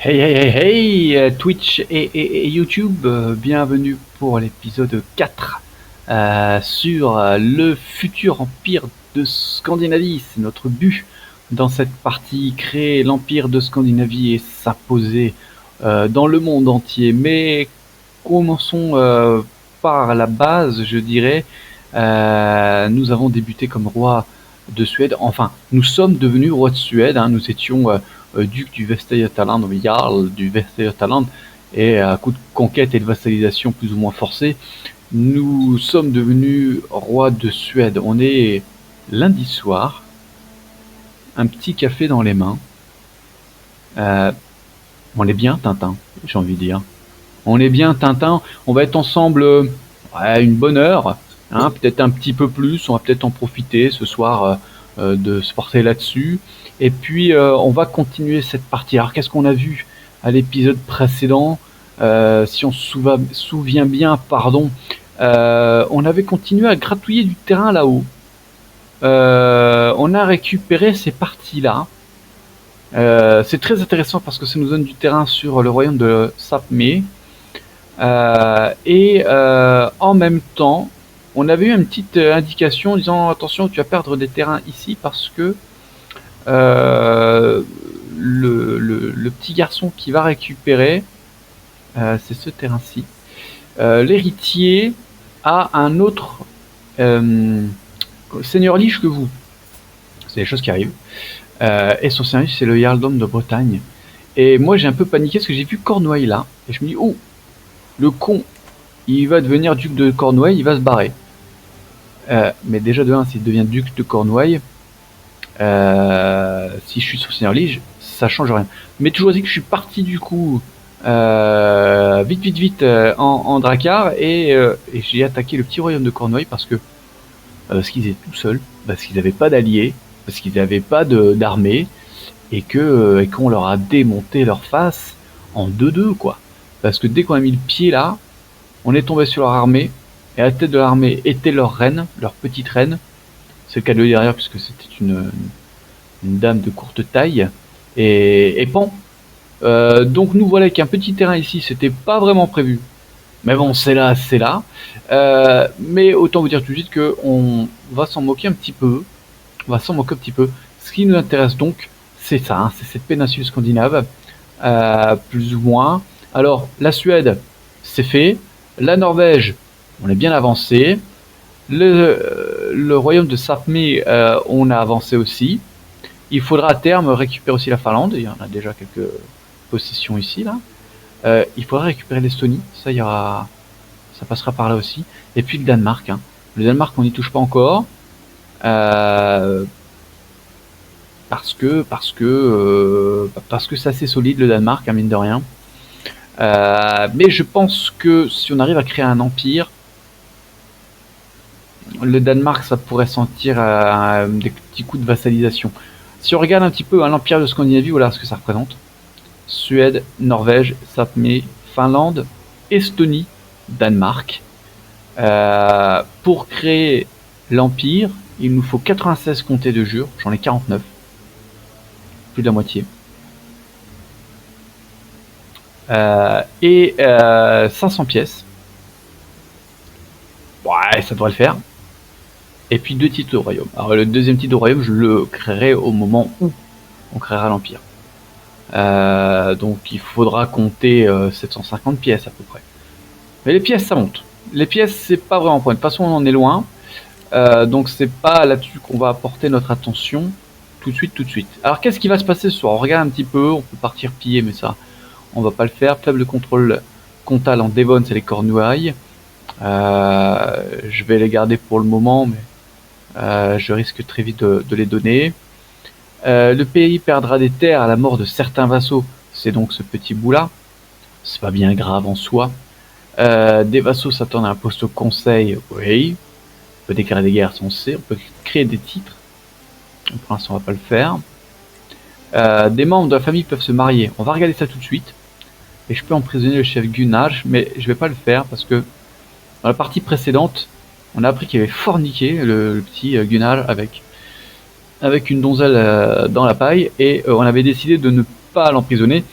Hey hey hey hey Twitch et YouTube, bienvenue pour l'épisode 4 sur le futur empire de Scandinavie. C'est notre but dans cette partie, créer l'empire de Scandinavie et s'imposer dans le monde entier. Mais commençons par la base, je dirais. Nous avons débuté comme roi de Suède. Enfin, nous sommes devenus rois de Suède. Nous étions duc du Västergötland, jarl du Västergötland, et à coup de conquête et de vassalisation plus ou moins forcée, nous sommes devenus rois de Suède. On est lundi soir, un petit café dans les mains. On est bien Tintin, j'ai envie de dire. On est bien Tintin, on va être ensemble une bonne heure, peut-être un petit peu plus, on va peut-être en profiter ce soir de se porter là-dessus. Et puis on va continuer cette partie. Alors qu'est-ce qu'on a vu à l'épisode précédent? Si on se souvient bien, pardon, on avait continué à gratouiller du terrain là-haut. On a récupéré ces parties-là. C'est très intéressant parce que ça nous donne du terrain sur le royaume de Sapmi. En même temps, on avait eu une petite indication disant attention, tu vas perdre des terrains ici parce que le petit garçon qui va récupérer, c'est ce terrain-ci, l'héritier a un autre seigneur lige que vous. C'est des choses qui arrivent. Et son seigneur c'est le Jarldom de Bretagne. Et moi j'ai un peu paniqué parce que j'ai vu Cornouailles là, et je me dis oh, le con, il va devenir duc de Cornouailles, il va se barrer. Mais déjà de 1, s'il devient duc de Cornouailles, si je suis sur seigneur lige, ça change rien. Mais toujours dit que je suis parti du coup vite en Drakkar et j'ai attaqué le petit royaume de Cornouailles parce qu'ils étaient tout seuls, parce qu'ils n'avaient pas d'alliés, parce qu'ils n'avaient pas d'armée et qu'on leur a démonté leur face en 2-2 quoi. Parce que dès qu'on a mis le pied là, on est tombé sur leur armée et à la tête de l'armée était leur reine, leur petite reine. C'est le cas de le dire d'ailleurs puisque c'était une dame de courte taille et pan. Donc nous voilà avec un petit terrain ici, c'était pas vraiment prévu. Mais bon, c'est là, c'est là. Mais autant vous dire tout de suite qu'on va s'en moquer un petit peu. On va s'en moquer un petit peu. Ce qui nous intéresse donc, c'est ça, c'est cette péninsule scandinave, plus ou moins. Alors, la Suède, c'est fait. La Norvège, on est bien avancé. Le royaume de Sapmi, on a avancé aussi. Il faudra à terme récupérer aussi la Finlande. Il y en a déjà quelques possessions ici, là. Il faudra récupérer l'Estonie. Ça passera par là aussi. Et puis le Danemark. Le Danemark, on n'y touche pas encore. Parce que c'est assez solide le Danemark, mine de rien. Mais je pense que si on arrive à créer un empire, le Danemark, ça pourrait sentir des petits coups de vassalisation. Si on regarde un petit peu l'empire de Scandinavie, voilà ce que ça représente. Suède, Norvège, Sapmi, Finlande, Estonie, Danemark. Pour créer l'empire, il nous faut 96 comtés de jure, j'en ai 49. Plus de la moitié. 500 pièces. Ouais, ça devrait le faire. Et puis 2 titres de royaume. Alors le deuxième titre de royaume, je le créerai au moment où on créera l'empire. Donc il faudra compter 750 pièces à peu près. Mais les pièces, ça monte. Les pièces, c'est pas vraiment pour. De toute façon, on en est loin. Donc c'est pas là-dessus qu'on va apporter notre attention tout de suite. Alors qu'est-ce qui va se passer ce soir? On regarde un petit peu, on peut partir piller, mais ça, on va pas le faire. Faible contrôle comptal en Devon, c'est les Cornouailles. Je vais les garder pour le moment, mais je risque très vite de les donner. Le pays perdra des terres à la mort de certains vassaux. C'est donc ce petit bout-là. C'est pas bien grave en soi. Des vassaux s'attendent à un poste au conseil. Oui. On peut déclarer des guerres, on sait. On peut créer des titres. Pour l'instant, on va pas le faire. Des membres de la famille peuvent se marier. On va regarder ça tout de suite. Et je peux emprisonner le chef Gunnar, mais je vais pas le faire parce que dans la partie précédente, on a appris qu'il avait forniqué le petit Gunnar avec une donzelle dans la paille et on avait décidé de ne pas l'emprisonner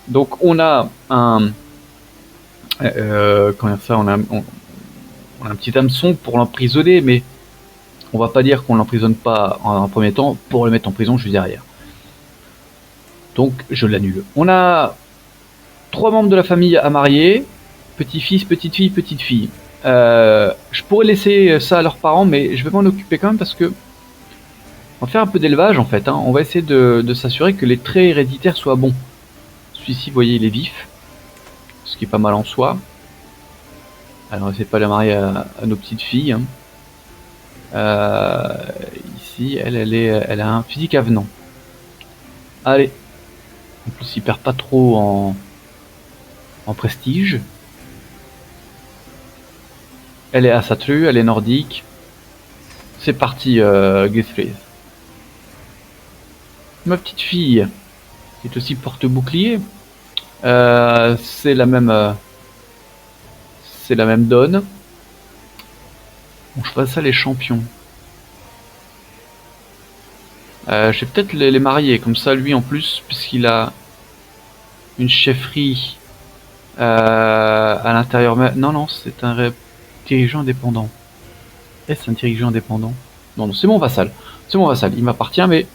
Donc on a un comment dire ça, on a un petit hameçon pour l'emprisonner, mais on va pas dire qu'on l'emprisonne pas en un premier temps pour le mettre en prison juste derrière. Donc je l'annule. On a 3 membres de la famille à marier, petit-fils, petite-fille, petite-fille. Je pourrais laisser ça à leurs parents, mais je vais m'en occuper quand même parce que on va faire un peu d'élevage en fait. On va essayer de s'assurer que les traits héréditaires soient bons. Celui-ci, vous voyez, il est vif, ce qui est pas mal en soi. Alors, on essaie de pas la marier à nos petites filles. Ici, elle a un physique avenant. Allez. En plus, il perd pas trop en prestige. Elle est Asatru, elle est nordique. C'est parti, Guthrie. Ma petite fille, qui est aussi porte-bouclier, c'est la même donne. Bon, je ferai ça les champions. Je vais peut-être les marier, comme ça lui en plus, puisqu'il a une chefferie à l'intérieur. Non, non, c'est un dirigeant indépendant. Est-ce un dirigeant indépendant? Non, non, c'est mon vassal. C'est mon vassal, il m'appartient, mais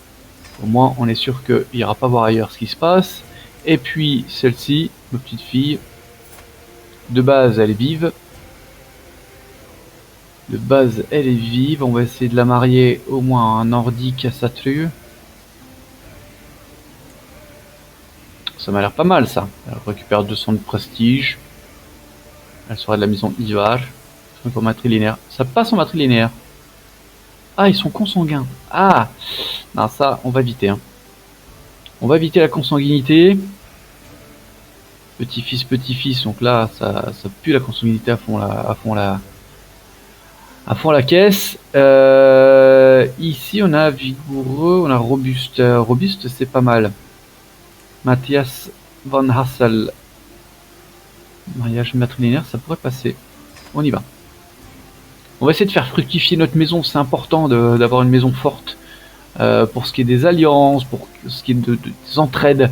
au moins on est sûr qu'il n'ira pas voir ailleurs ce qui se passe. Et puis celle-ci, ma petite fille, de base elle est vive. De base elle est vive, on va essayer de la marier au moins à un nordique à Satru. Ça m'a l'air pas mal ça. Elle récupère 200 de prestige. Elle sera de la maison Ivar. Pour matrilinéaire. Ça passe en matrilinéaire. Ah, ils sont consanguins. Ah, non, ça, on va éviter. On va éviter la consanguinité. Petit-fils, petit-fils. Donc là, ça pue la consanguinité à fond la caisse. Ici, on a vigoureux, on a robuste. Robuste, c'est pas mal. Matthias Van Hassel. Mariage matrilinéaire, ça pourrait passer. On y va. On va essayer de faire fructifier notre maison. C'est important d'avoir une maison forte pour ce qui est des alliances, pour ce qui est des entraides.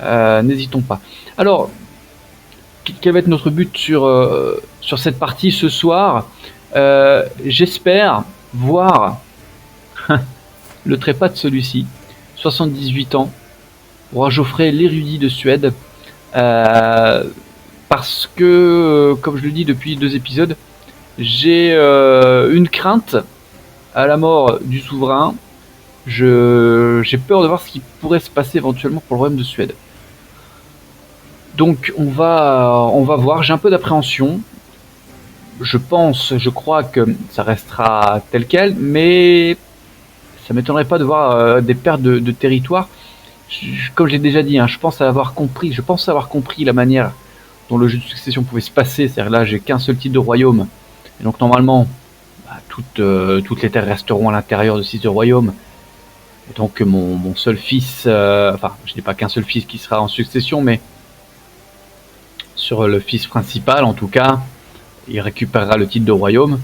N'hésitons pas. Alors, quel va être notre but sur cette partie ce soir? J'espère voir le trépas de celui-ci. 78 ans. Roi Geoffrey, l'érudit de Suède. Parce que, comme je le dis depuis 2 épisodes, j'ai une crainte à la mort du souverain. J'ai peur de voir ce qui pourrait se passer éventuellement pour le royaume de Suède. Donc on va voir, j'ai un peu d'appréhension. Je crois que ça restera tel quel, mais ça m'étonnerait pas de voir des pertes de territoire. Comme j'ai déjà dit, je pense avoir compris la manière dont le jeu de succession pouvait se passer. C'est-à-dire là, j'ai qu'un seul titre de royaume. Et donc normalement, toutes les terres resteront à l'intérieur de ce royaume. Et donc mon seul fils, enfin je n'ai pas qu'un seul fils qui sera en succession, mais sur le fils principal en tout cas, il récupérera le titre de royaume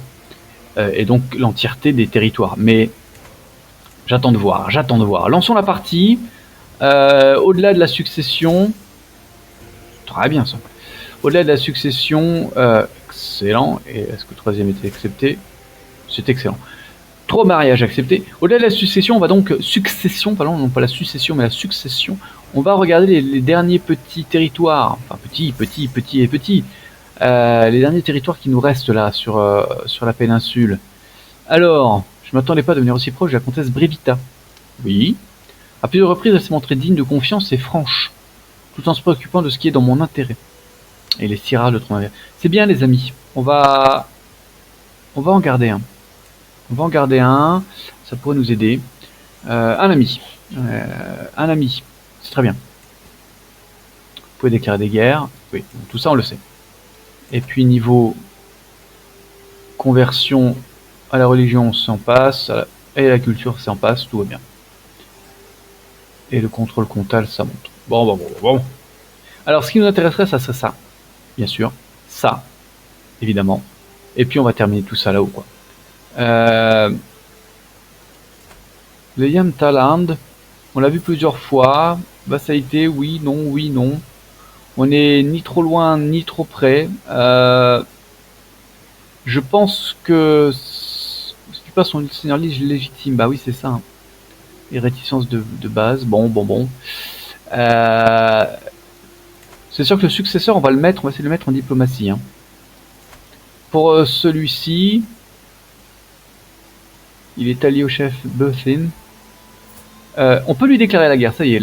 et donc l'entièreté des territoires. Mais j'attends de voir. Lançons la partie. Au-delà de la succession, très bien ça. Au-delà de la succession, excellent. Et est-ce que le troisième était accepté? C'est excellent. 3 mariages acceptés. Au-delà de la succession, on va donc pardon, non pas la succession, mais la succession. On va regarder les derniers petits territoires, enfin petits. Les derniers territoires qui nous restent là sur la péninsule. Alors, je m'attendais pas à devenir aussi proche de la comtesse Brevita. Oui. À plusieurs reprises, elle s'est montrée digne de confiance et franche, tout en se préoccupant de ce qui est dans mon intérêt. Et les sirras de trouver. C'est bien, les amis. On va en garder un. Ça pourrait nous aider. Un ami. C'est très bien. Vous pouvez déclarer des guerres. Oui, tout ça on le sait. Et puis niveau conversion à la religion, ça en passe. Et à la culture, ça en passe. Tout va bien. Et le contrôle comptable, ça monte. Bon. Alors ce qui nous intéresserait, ça serait ça. Bien sûr. Ça. Évidemment. Et puis on va terminer tout ça là-haut, quoi. Le Yamtaland, on l'a vu plusieurs fois. Vassalité, oui, non. On est ni trop loin ni trop près. Je pense que si tu passes son seigneur légitime, bah oui c'est ça. Hein. Et réticence de base. Bon. C'est sûr que le successeur, on va essayer de le mettre en diplomatie. Hein. Pour celui-ci, il est allié au chef Buthin. On peut lui déclarer la guerre, ça y est,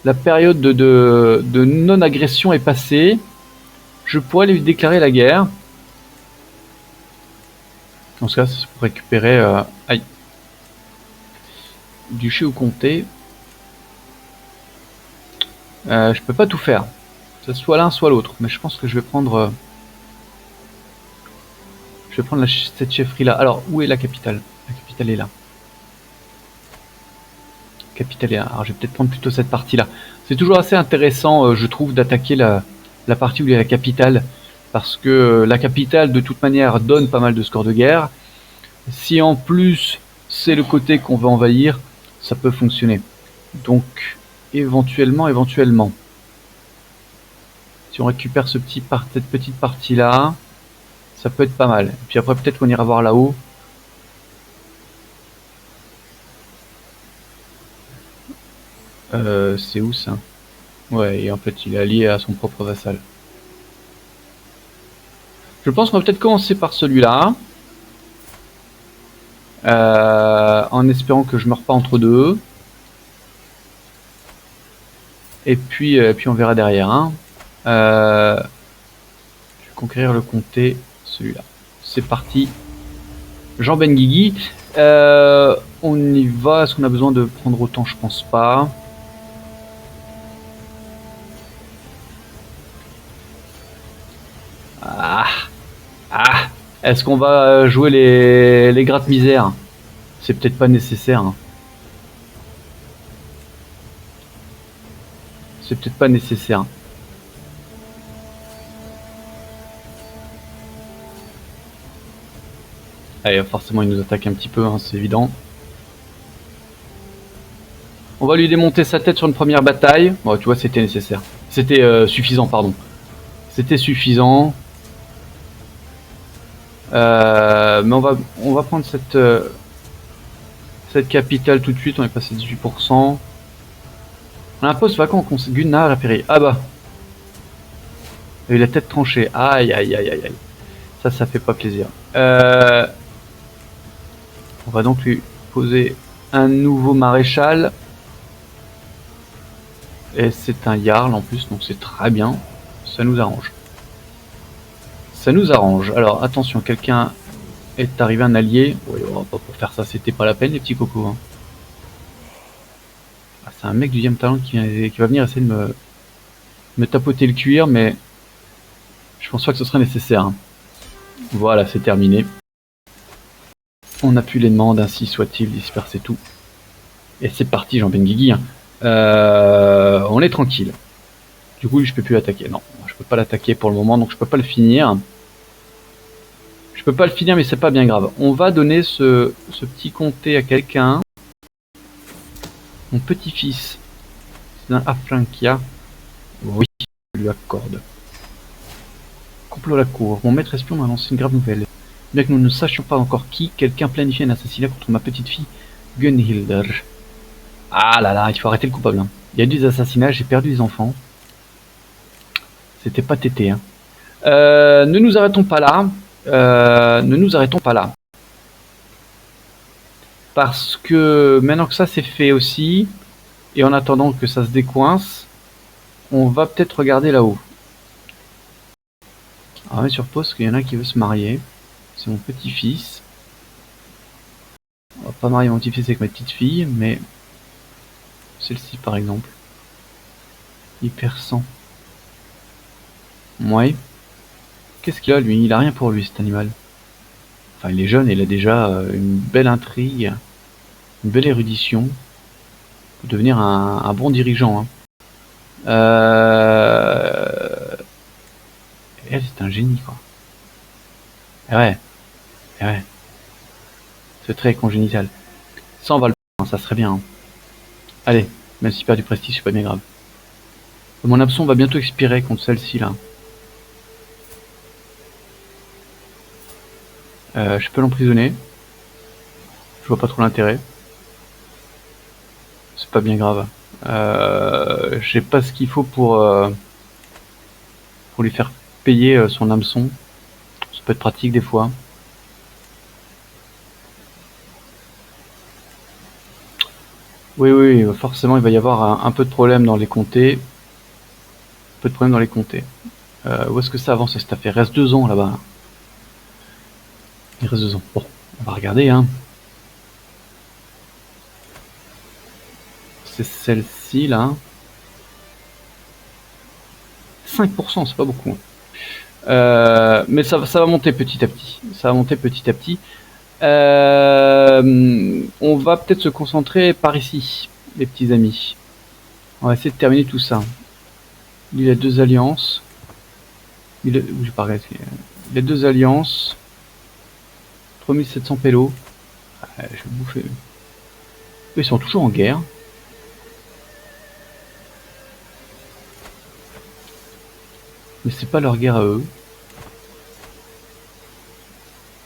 la période de non-agression est passée. Je pourrais lui déclarer la guerre. Dans ce cas, c'est pour récupérer duché ou comté. Je peux pas tout faire. C'est soit l'un, soit l'autre. Mais je pense que je vais prendre... cette chefferie-là. Alors, où est la capitale? La capitale est là. Capitale est là. Alors, je vais peut-être prendre plutôt cette partie-là. C'est toujours assez intéressant, je trouve, d'attaquer la partie où il y a la capitale. Parce que la capitale, de toute manière, donne pas mal de scores de guerre. Si en plus, c'est le côté qu'on veut envahir, ça peut fonctionner. Donc, éventuellement. Si on récupère cette petite partie-là, ça peut être pas mal. Et puis après, peut-être qu'on ira voir là-haut. C'est où ça? Ouais, et en fait, il est allié à son propre vassal. Je pense qu'on va peut-être commencer par celui-là. En espérant que je meurs pas entre deux. Et puis on verra derrière. Hein. Je vais conquérir le comté, celui-là. C'est parti. Jean Benguigui. On y va. Est-ce qu'on a besoin de prendre autant? Je pense pas. Est-ce qu'on va jouer les gratte-misère? C'est peut-être pas nécessaire. Hein. C'est peut-être pas nécessaire. Allez, forcément, il nous attaque un petit peu, hein, c'est évident. On va lui démonter sa tête sur une première bataille. Bon, tu vois, c'était nécessaire. C'était suffisant, pardon. C'était suffisant. Mais on va prendre cette capitale tout de suite. On est passé 18%. On a un poste vacant qu'on Gunnar a péri. Ah bah. Il a eu la tête tranchée. Aïe. Ça fait pas plaisir. On va donc lui poser un nouveau maréchal. Et c'est un Jarl en plus, donc c'est très bien. Ça nous arrange. Alors attention, quelqu'un est arrivé, un allié. Oui, on va pas pour faire ça, c'était pas la peine les petits cocos. Hein. Ah, c'est un mec du Diam Talent qui va venir essayer de me tapoter le cuir, mais je pense pas que ce serait nécessaire. Hein. Voilà, c'est terminé. On n'a plus les demandes, ainsi soit-il, disperser tout. Et c'est parti, Jean Benguigui. Hein. On est tranquille. Du coup, je peux plus l'attaquer. Non, je peux pas l'attaquer pour le moment, donc je peux pas le finir. Je peux pas le finir, mais c'est pas bien grave. On va donner ce petit comté à quelqu'un. Mon petit-fils, c'est un Afrankia. Oui, je lui accorde. Complot à la cour. Mon maître espion m'a lancé une grave nouvelle. Bien que nous ne sachions pas encore qui, quelqu'un planifie un assassinat contre ma petite fille, Gunhilder. Ah là là, il faut arrêter le coupable. Hein. Il y a eu des assassinats, j'ai perdu des enfants. C'était pas tété. Hein. Ne nous arrêtons pas là. Parce que maintenant que ça c'est fait aussi, et en attendant que ça se décoince, on va peut-être regarder là-haut. Alors on met sur pause parce qu'il y en a qui veut se marier. C'est mon petit-fils. On va pas marier mon petit-fils avec ma petite-fille, mais celle-ci par exemple. Hyper 100. Ouais. Qu'est-ce qu'il a lui? Il a rien pour lui cet animal. Enfin il est jeune, il a déjà une belle intrigue, une belle érudition. Pour devenir un bon dirigeant. Hein. Elle c'est un génie quoi. Et ouais. C'est très congénital. Ça on va le prendre, ça serait bien. Hein. Allez, même si perd du prestige, c'est pas bien grave. Mon hameçon va bientôt expirer contre celle-ci là. Je peux l'emprisonner. Je vois pas trop l'intérêt. C'est pas bien grave. J'ai pas ce qu'il faut pour lui faire payer son hameçon. Ça peut être pratique des fois. Oui, oui, forcément il va y avoir un peu de problème dans les comtés. Un peu de problème dans les comtés. Où est-ce que ça avance cette affaire? Il reste 2 ans là-bas. Il reste 2 ans. Bon, on va regarder, hein. C'est celle-ci là. 5%, c'est pas beaucoup. Mais ça va monter petit à petit. Ça va monter petit à petit. On va peut-être se concentrer par ici, les petits amis. On va essayer de terminer tout ça. Il a 2 alliances. Il a 2 alliances. 3700 pélos. Je vais bouffer. Ils sont toujours en guerre. Mais c'est pas leur guerre à eux.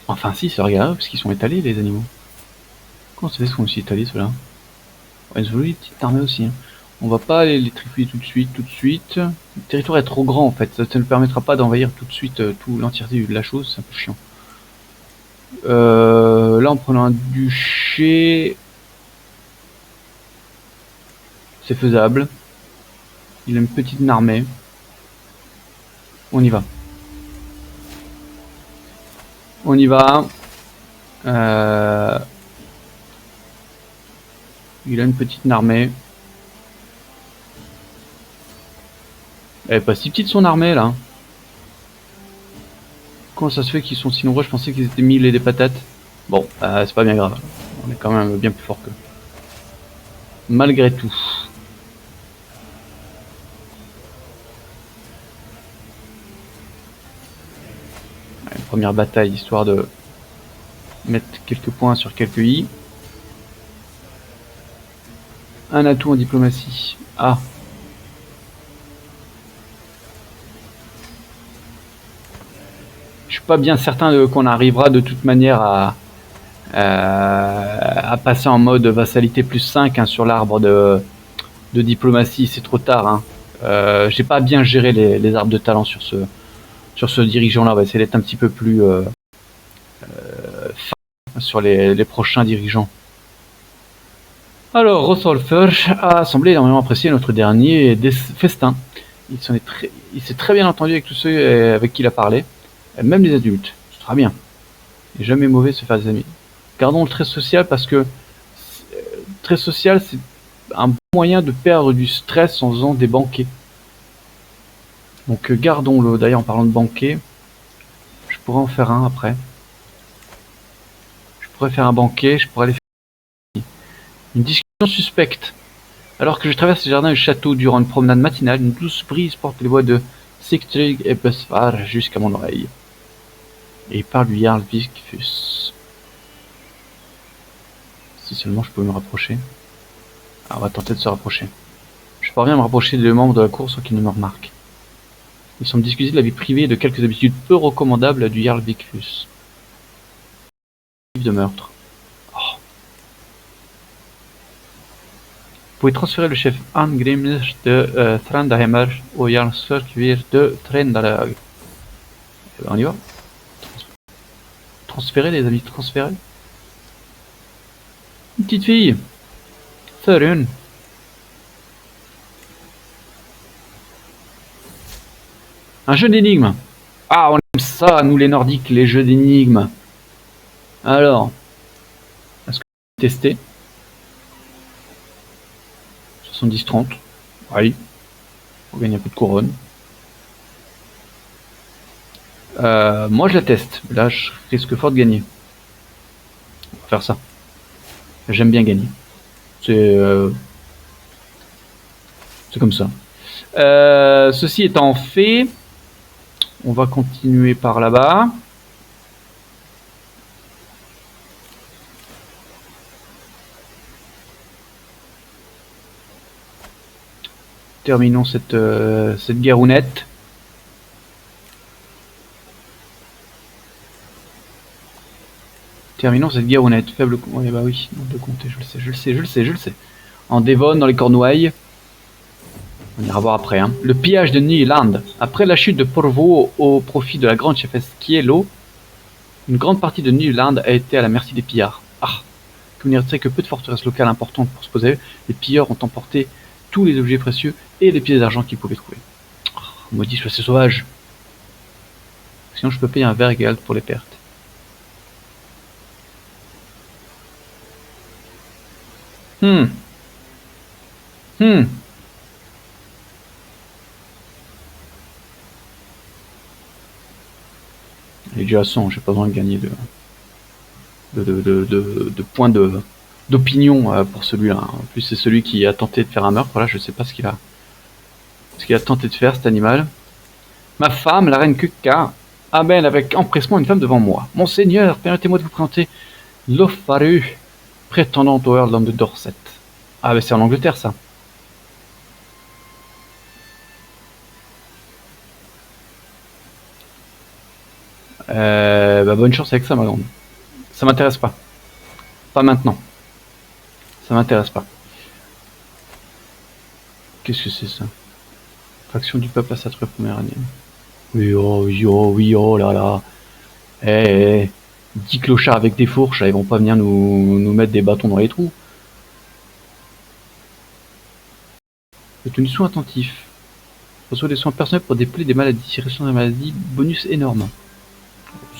Enfin si, c'est leur guerre à eux, parce qu'ils sont étalés les animaux. Comment ça fait qu'ils sont aussi étalés ceux-là? Ils ont une petite armée aussi. Hein. On va pas aller les trifouiller tout de suite. Le territoire est trop grand en fait, ça ne permettra pas d'envahir tout de suite tout l'entièreté de la chose, c'est un peu chiant. Là en prenant un duché, c'est faisable. Il a une petite armée. On y va. On y va. Il a une petite armée. Elle est pas si petite son armée là. Comment ça se fait qu'ils sont si nombreux? Je pensais qu'ils étaient 1000 et des patates. Bon, c'est pas bien grave. On est quand même bien plus fort qu'eux. Malgré tout. Une première bataille, histoire de mettre quelques points sur quelques i. Un atout en diplomatie. Ah. Je suis pas bien certain qu'on arrivera de toute manière à passer en mode vassalité plus 5 hein, sur l'arbre de diplomatie. C'est trop tard. Hein. J'ai pas bien géré les arbres de talent sur ce dirigeant-là. On va essayer d'être un petit peu plus fin sur les prochains dirigeants. Alors, Rossolfer a semblé énormément apprécier notre dernier festin. Il s'est très bien entendu avec tous ceux avec qui il a parlé, même les adultes. C'est très bien. Il n'est jamais mauvais de se faire des amis. Gardons le très social parce que très social, c'est un bon moyen de perdre du stress en faisant des banquets. Donc gardons-le. D'ailleurs, en parlant de banquet, je pourrais en faire un après. Je pourrais faire un banquet, je pourrais aller faire une discussion suspecte. Alors que je traverse les jardins du château durant une promenade matinale, une douce brise porte les voix de Sigtryg et Besvar jusqu'à mon oreille. Et il parle du Jarl Vigfus. Si seulement je pouvais me rapprocher. Alors on va tenter de se rapprocher. Je parviens à me rapprocher des membres de la cour sans qu'ils ne me remarquent. Ils semblent discuter de la vie privée et de quelques habitudes peu recommandables du Jarl Vigfus. De meurtre. Oh. Vous pouvez transférer le chef Angrimr de Thrandahemer au Jarl Sörkvir de Trendalag. On y va. Transférer les amis, transférer. Une petite fille. Thorun. Un jeu d'énigmes. Ah, on aime ça, nous les nordiques, les jeux d'énigmes. Alors, est-ce que vous tester 70-30. Oui. Pour gagner un peu de couronne. Moi, je la teste. Là, je risque fort de gagner. On va faire ça. J'aime bien gagner. C'est comme ça. Ceci étant fait, on va continuer par là-bas. Terminons cette guerrounette. Terminons cette guerrounette. Faible... Ouais, bah oui, non, de compter, je le sais. En Devon, dans les Cornouailles. On ira voir après. Hein. Le pillage de Nyland. Après la chute de Porvoo au profit de la grande chefesse Kielo, une grande partie de Nyland a été à la merci des pillards. Ah, que vous n'irez que peu de forteresses locales importantes pour se poser. Les pilleurs ont emporté tous les objets précieux et les pièces d'argent qu'ils pouvaient trouver. Oh, maudit soit ces sauvages. Sinon je peux payer un Vergeld pour les pertes. Il est déjà à 100, j'ai pas besoin de gagner de points d'opinion pour celui-là. En plus c'est celui qui a tenté de faire un meurtre, voilà, je sais pas ce qu'il a tenté de faire cet animal. Ma femme, la reine Kukka, amène avec empressement une femme devant moi. Monseigneur, permettez-moi de vous présenter Lofaru, prétendante au Earldom de Dorset. Ah mais c'est en Angleterre ça. Bah bonne chance avec ça ma grande. Ça m'intéresse pas. Pas maintenant. Ça m'intéresse pas. Qu'est-ce que c'est ça? Faction du peuple à sa très première année. Oui oh là là. Eh, 10 clochards avec des fourches, là, ils vont pas venir nous mettre des bâtons dans les trous. Le tenu soin attentif. Reçoit des soins personnels pour des plaies, des maladies, réduction des maladies, bonus énorme.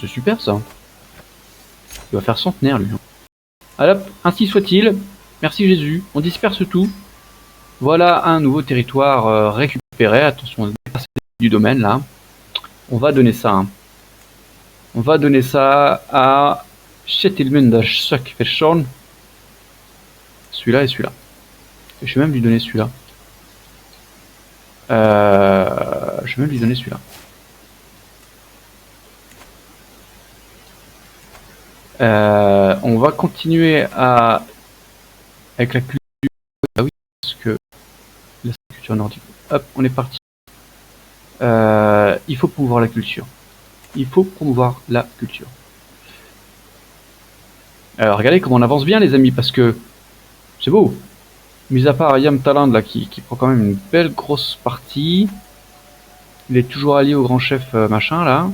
C'est super ça. Il va faire centenaire lui. Allez hop, ainsi soit-il. Merci Jésus. On disperse tout. Voilà un nouveau territoire récupéré. Attention, on est dépassé du domaine là. On va donner ça. Hein. On va donner ça à Shetilmundashakvershon. Celui-là et celui-là. Je vais même lui donner celui-là. Je vais même lui donner celui-là. On va continuer avec la culture. Ah oui, parce que la culture nordique. Hop, on est parti. Il faut promouvoir la culture. Il faut promouvoir la culture. Alors regardez comment on avance bien les amis, parce que c'est beau. Mis à part Yam Taland là qui prend quand même une belle grosse partie. Il est toujours allié au grand chef machin là.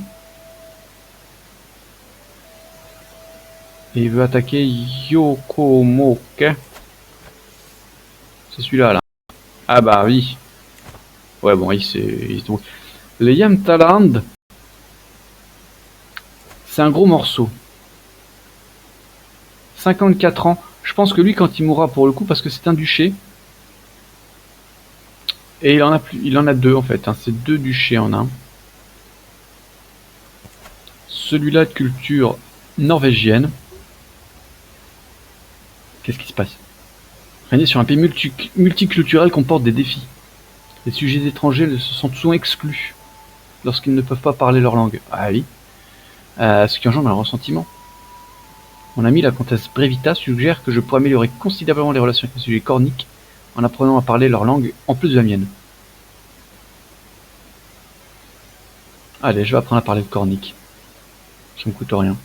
Et il veut attaquer Yokomoke. C'est celui-là là. Ah bah oui. Ouais bon donc le Yam Taland. C'est un gros morceau. 54 ans. Je pense que lui quand il mourra pour le coup parce que c'est un duché. Et il en a deux en fait, hein. C'est deux duchés en un. Celui-là de culture norvégienne. Qu'est-ce qui se passe? Régner sur un pays multiculturel comporte des défis. Les sujets étrangers se sentent souvent exclus lorsqu'ils ne peuvent pas parler leur langue. Ah oui. Ce qui engendre un ressentiment. Mon ami la comtesse Brevita suggère que je pourrais améliorer considérablement les relations avec les sujets corniques en apprenant à parler leur langue en plus de la mienne. Allez, je vais apprendre à parler le cornique. Ça me coûte rien.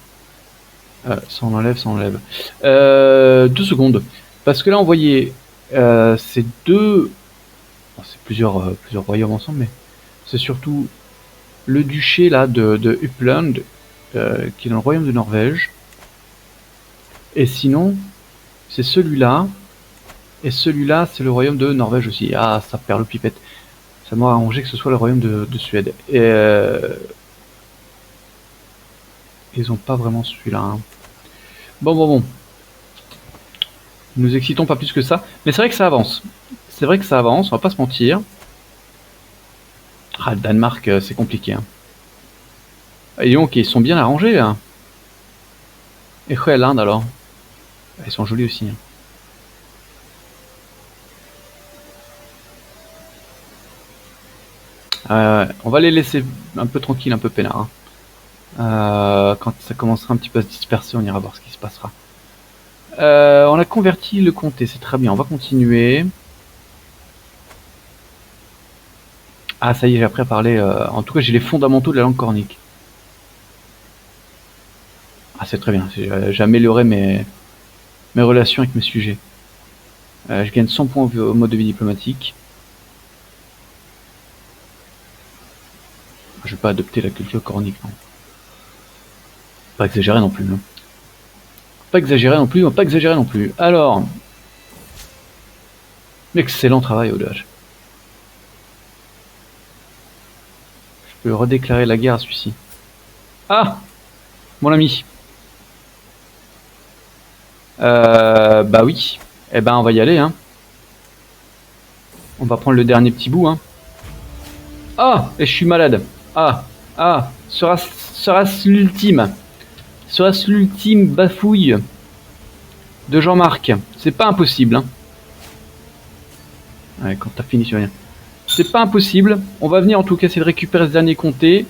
Ça on enlève, ça on enlève. 2 secondes. Parce que là on voyait ces deux... Bon, c'est plusieurs royaumes ensemble, mais c'est surtout le duché là de Uppland, qui est dans le royaume de Norvège. Et sinon, c'est celui-là. Et celui-là, c'est le royaume de Norvège aussi. Ah, ça perd le pipette. Ça m'a arrangé que ce soit le royaume de Suède. Et ils ont pas vraiment celui-là. Hein. Bon. Nous excitons pas plus que ça. Mais c'est vrai que ça avance. C'est vrai que ça avance, on va pas se mentir. Ah, le Danemark, c'est compliqué. Hein. Et donc, ils sont bien arrangés. Hein. Et l'Inde alors. Ils sont jolis aussi. Hein. On va les laisser un peu tranquilles, un peu peinards. Hein. Quand ça commencera un petit peu à se disperser, on ira voir ce qui se passera. On a converti le comté, c'est très bien. On va continuer. Ah, ça y est, j'ai appris à parler. En tout cas, j'ai les fondamentaux de la langue cornique. Ah, c'est très bien. J'ai amélioré mes relations avec mes sujets. Je gagne 100 points au mode de vie diplomatique. Je vais pas adopter la culture cornique, non. Pas exagérer non plus. Hein. Pas exagérer non plus, pas exagérer non plus. Alors, excellent travail, Odage. Je peux redéclarer la guerre à celui-ci. Ah, mon ami. Bah oui. Eh ben, on va y aller, hein. On va prendre le dernier petit bout, hein. Ah, et je suis malade. Ah, sera-ce l'ultime? Sera-ce l'ultime bafouille de Jean-Marc? C'est pas impossible, hein. Ouais, quand t'as fini, tu rien. C'est pas impossible. On va venir en tout cas essayer de récupérer ce dernier comté.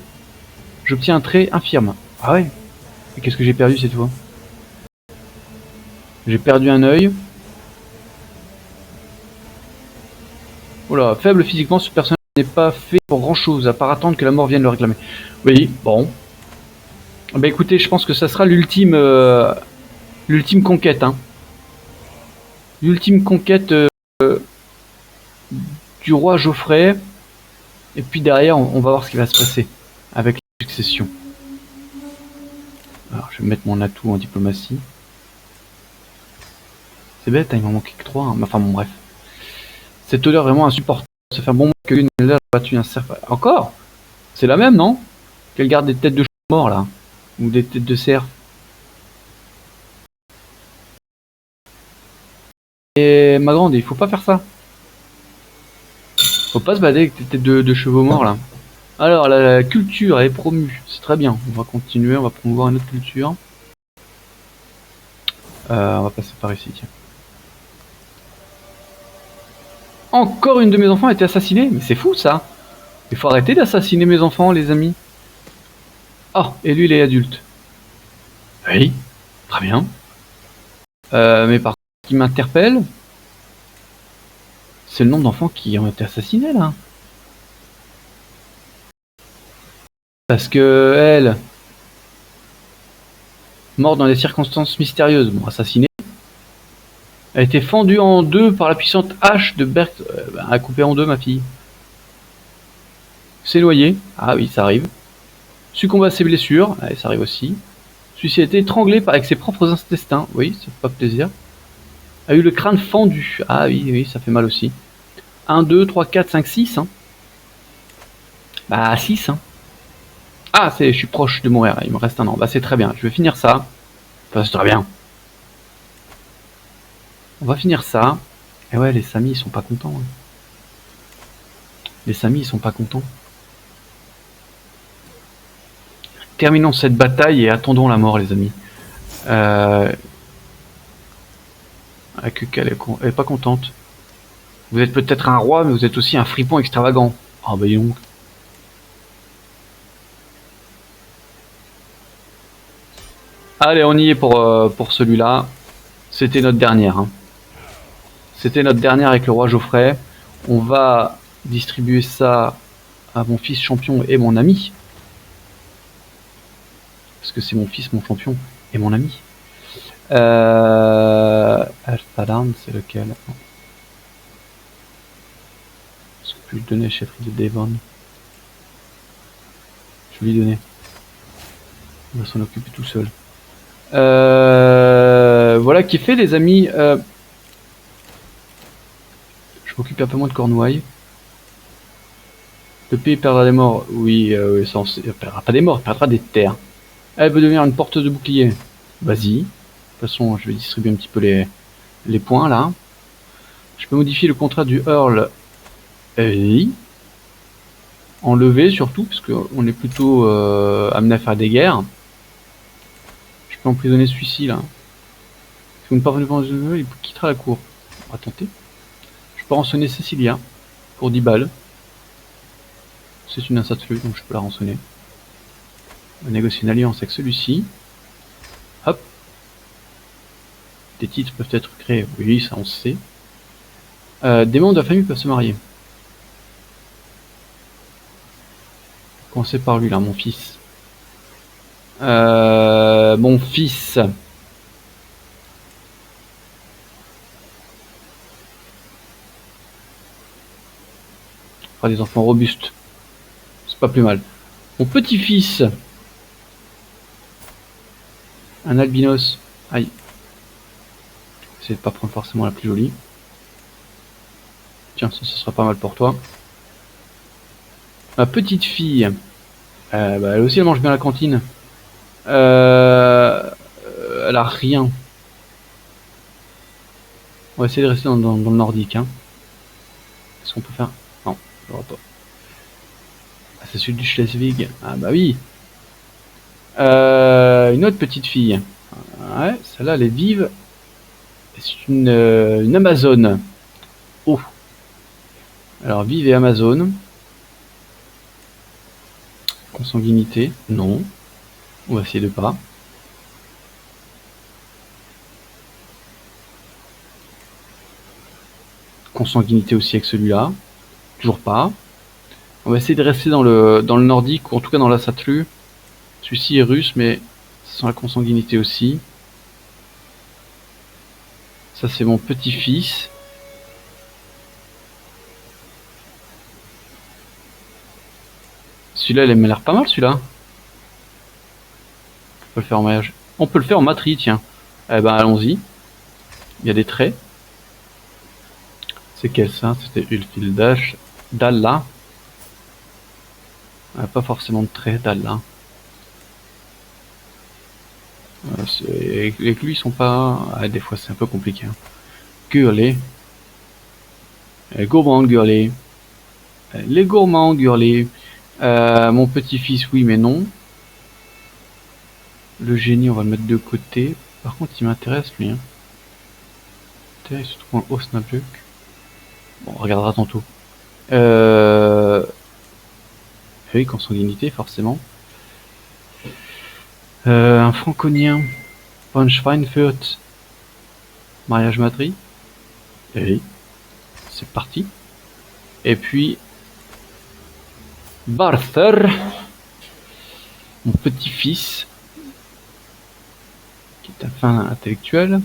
J'obtiens un trait infirme. Ah ouais. Et qu'est-ce que j'ai perdu cette fois? J'ai perdu un œil. Oh là, faible physiquement, ce personnage n'est pas fait pour grand chose, à part attendre que la mort vienne le réclamer. Oui, bon. Bah écoutez, je pense que ça sera l'ultime l'ultime conquête. Hein. L'ultime conquête du roi Geoffrey. Et puis derrière, on va voir ce qui va se passer avec la succession. Alors, je vais mettre mon atout en diplomatie. C'est bête, hein, il m'en manquait que 3. Hein. Enfin bon, bref. Cette odeur vraiment insupportable. Ça fait un bon moment que l'une a battu un cerf. Encore? C'est la même, non? Qu'elle garde des têtes de morts là. Ou des têtes de cerf. Et ma grande, il faut pas faire ça. Faut pas se balader avec des têtes de chevaux morts là. Alors, la culture est promue. C'est très bien. On va continuer, on va promouvoir une autre culture. On va passer par ici, tiens. Encore une de mes enfants a été assassinée? Mais c'est fou ça! Il faut arrêter d'assassiner mes enfants, les amis. Ah, et lui il est adulte. Oui, très bien. Mais par contre, ce qui m'interpelle, c'est le nombre d'enfants qui ont été assassinés là. Parce que elle, morte dans des circonstances mystérieuses, bon, assassinée, a été fendue en deux par la puissante hache de Berk. A coupé en deux ma fille. S'est noyé. Ah oui, ça arrive. Succombe à ses blessures. Ouais, ça arrive aussi. Celui-ci a été étranglé avec ses propres intestins. Oui, ça fait pas plaisir. A eu le crâne fendu. Ah oui, oui, ça fait mal aussi. 1, 2, 3, 4, 5, 6. Hein. Bah 6. Hein. Ah, je suis proche de mourir. Il me reste un an. Bah c'est très bien. Je vais finir ça. Enfin, c'est très bien. On va finir ça. Et ouais, les Samis, ils sont pas contents. Hein. Les Samis, ils sont pas contents. Terminons cette bataille et attendons la mort, les amis. Elle est pas contente. Vous êtes peut-être un roi, mais vous êtes aussi un fripon extravagant. Ah bah dis donc. Allez, on y est pour celui-là. C'était notre dernière. Hein. C'était notre dernière avec le roi Geoffrey. On va distribuer ça à mon fils champion et mon ami. Parce que c'est mon fils, mon champion et mon ami. Al-Salam, c'est lequel? Est-ce que je peux lui donner la chefferie de Devon? Je vais lui donner. Il va s'en occuper tout seul. Voilà qui est fait, les amis. Je m'occupe un peu moins de Cornouailles. Le pays perdra des morts. Oui, ça, il perdra pas des morts, il perdra des terres. Elle veut devenir une porte de bouclier. Vas-y. De toute façon, je vais distribuer un petit peu les points là. Je peux modifier le contrat du Earl. Oui. Enlever surtout, parce qu'on est plutôt amené à faire des guerres. Je peux emprisonner celui-ci là. Si vous ne parvenez pas à il quittera la cour. On va tenter. Je peux rançonner Cécilia pour 10 balles. C'est une insatlue, donc je peux la rançonner. On va négocier une alliance avec celui-ci. Hop. Des titres peuvent être créés. Oui, ça on sait. Des membres de la famille peuvent se marier. Commencez par lui là, mon fils. Mon fils. On fera des enfants robustes. C'est pas plus mal. Mon petit-fils. Un albinos. Aïe. Essayez de pas prendre forcément la plus jolie. Tiens, ça sera pas mal pour toi. Ma petite fille. Elle aussi, elle mange bien à la cantine. Elle a rien. On va essayer de rester dans le nordique. Hein. Est-ce qu'on peut faire... Non, je vois pas. Ah, c'est celui du Schleswig. Ah bah oui. Une autre petite fille. Ouais, celle-là, elle est vive. C'est une Amazone. Oh. Alors, vive et Amazone. Consanguinité. Non. On va essayer de pas. Consanguinité aussi avec celui-là. Toujours pas. On va essayer de rester dans le nordique, ou en tout cas dans la Satlu. Celui-ci est russe, mais ça sent la consanguinité aussi. Ça, c'est mon petit-fils. Celui-là, il m'a l'air pas mal, celui-là. On peut le faire en maillage. On peut le faire en matri, tiens. Eh ben, allons-y. Il y a des traits. C'est quel ça? C'était Ulfildash. Dalla. Pas forcément de traits, Dalla. Avec lui, ils sont pas... Ah, des fois, c'est un peu compliqué. Hein. Gurlé. Gourmand Gurlé. Les gourmands Gurlé. Mon petit-fils, oui, mais non. Le génie, on va le mettre de côté. Par contre, il m'intéresse, lui. Hein. Il se trouve un Osnabrück. Bon, on regardera tantôt. Oui, consanguinité, forcément. Un franconien. Von Schweinfurt. Mariage matri. Oui. C'est parti. Et puis... Barther. Mon petit-fils. Qui est un fin intellectuel.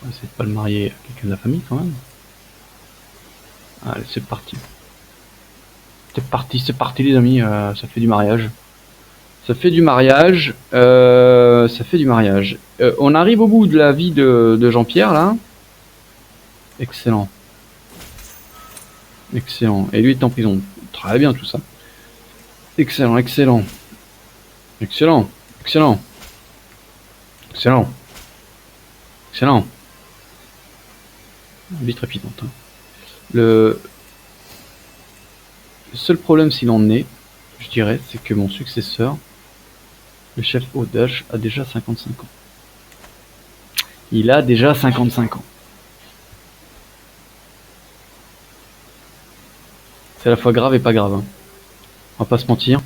On va essayer de pas le marier à quelqu'un de la famille, quand même. Allez, c'est parti. C'est parti les amis, ça fait du mariage. Ça fait du mariage. On arrive au bout de la vie de Jean-Pierre, là. Excellent. Excellent. Et lui est en prison. Très bien tout ça. Excellent, excellent. Excellent, excellent. Excellent. Excellent. Vie trépidante. Hein. Le seul problème s'il en est, je dirais, c'est que mon successeur, le chef Odash, a déjà 55 ans. Il a déjà 55 ans. C'est à la fois grave et pas grave. Hein. On va pas se mentir.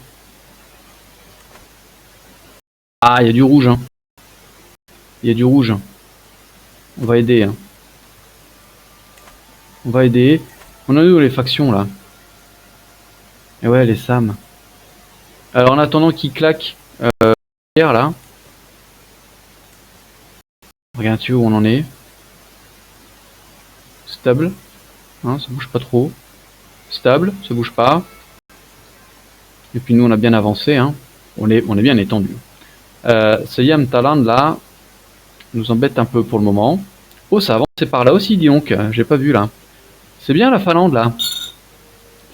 Ah, il y a du rouge. Hein. Il y a du rouge. On va aider. Hein. On va aider. On a où les factions là? Et ouais, les Sam. Alors en attendant qu'il claque là. Regarde-tu où on en est. Stable. Hein, ça bouge pas trop. Stable, ça bouge pas. Et puis nous on a bien avancé. Hein. On est bien étendu. Ce Yam Taland là nous embête un peu pour le moment. Oh, ça avance par là aussi, dis donc. J'ai pas vu là. C'est bien la Finlande là.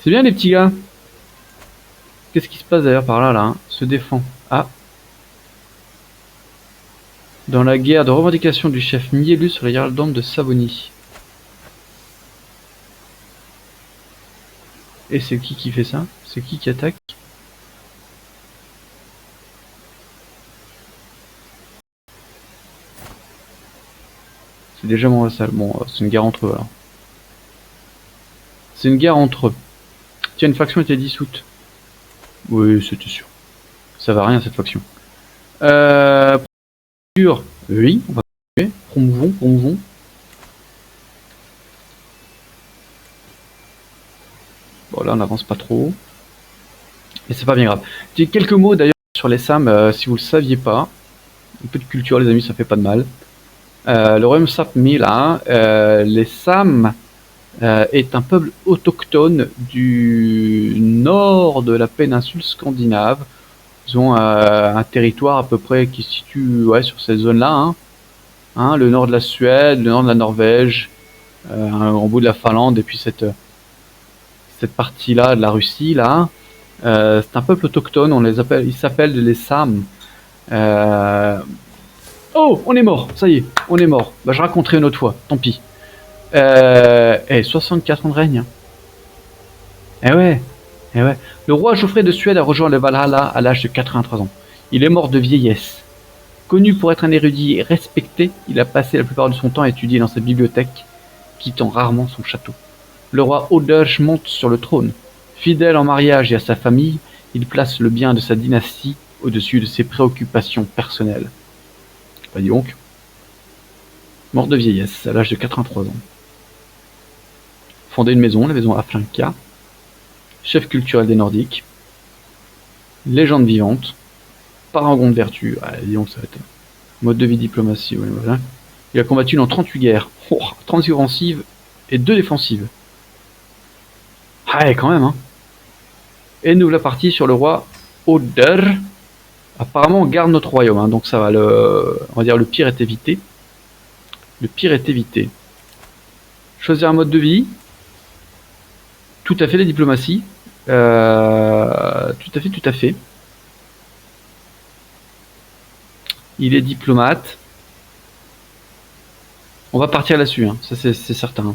C'est bien les petits gars. Qu'est-ce qui se passe d'ailleurs par là, hein? Se défend. Ah. Dans la guerre de revendication du chef Miellus sur les Jarldom de Savonie. Et c'est qui fait ça? C'est qui attaque? C'est déjà mon vassal. Bon, c'est une guerre entre eux alors. C'est une guerre entre eux. Tiens, une faction était dissoute. Oui, c'était sûr. Ça va rien cette faction. Oui, on va continuer. Promouvons. Bon, là, on n'avance pas trop. Mais c'est pas bien grave. J'ai quelques mots d'ailleurs sur les Sam, si vous le saviez pas. Un peu de culture, les amis, ça fait pas de mal. Le royaume Sapmi, là, les Sam est un peuple autochtone du nord de la péninsule scandinave. Ils ont un territoire à peu près qui se situe sur cette zone-là. Le nord de la Suède, le nord de la Norvège, en bout de la Finlande, et puis cette partie-là de la Russie, là. C'est un peuple autochtone, ils s'appellent les Sam. Oh, on est mort, ça y est, on est mort. Bah, je raconterai une autre fois, tant pis. 64 ans de règne. Eh ouais, eh ouais. Le roi Geoffrey de Suède a rejoint le Valhalla à l'âge de 83 ans. Il est mort de vieillesse. Connu pour être un érudit respecté, il a passé la plupart de son temps à étudier dans sa bibliothèque, quittant rarement son château. Le roi Oderch monte sur le trône. Fidèle en mariage et à sa famille, il place le bien de sa dynastie au-dessus de ses préoccupations personnelles. Bah dis donc. Mort de vieillesse, à l'âge de 83 ans. Fondé une maison, la maison Aflinka. Chef culturel des Nordiques. Légende vivante. Parangon de vertu. Ah, dis donc, ça va être... Mode de vie diplomatie, ouais, voilà. Il a combattu dans 38 guerres. 36 offensives et 2 défensives. Ah ouais, quand même, hein. Et nous la partie sur le roi Oder. Apparemment, on garde notre royaume, hein, donc ça va. On va dire le pire est évité. Le pire est évité. Choisir un mode de vie. Tout à fait, la diplomatie. Tout à fait, tout à fait. Il est diplomate. On va partir là-dessus, hein, ça c'est certain.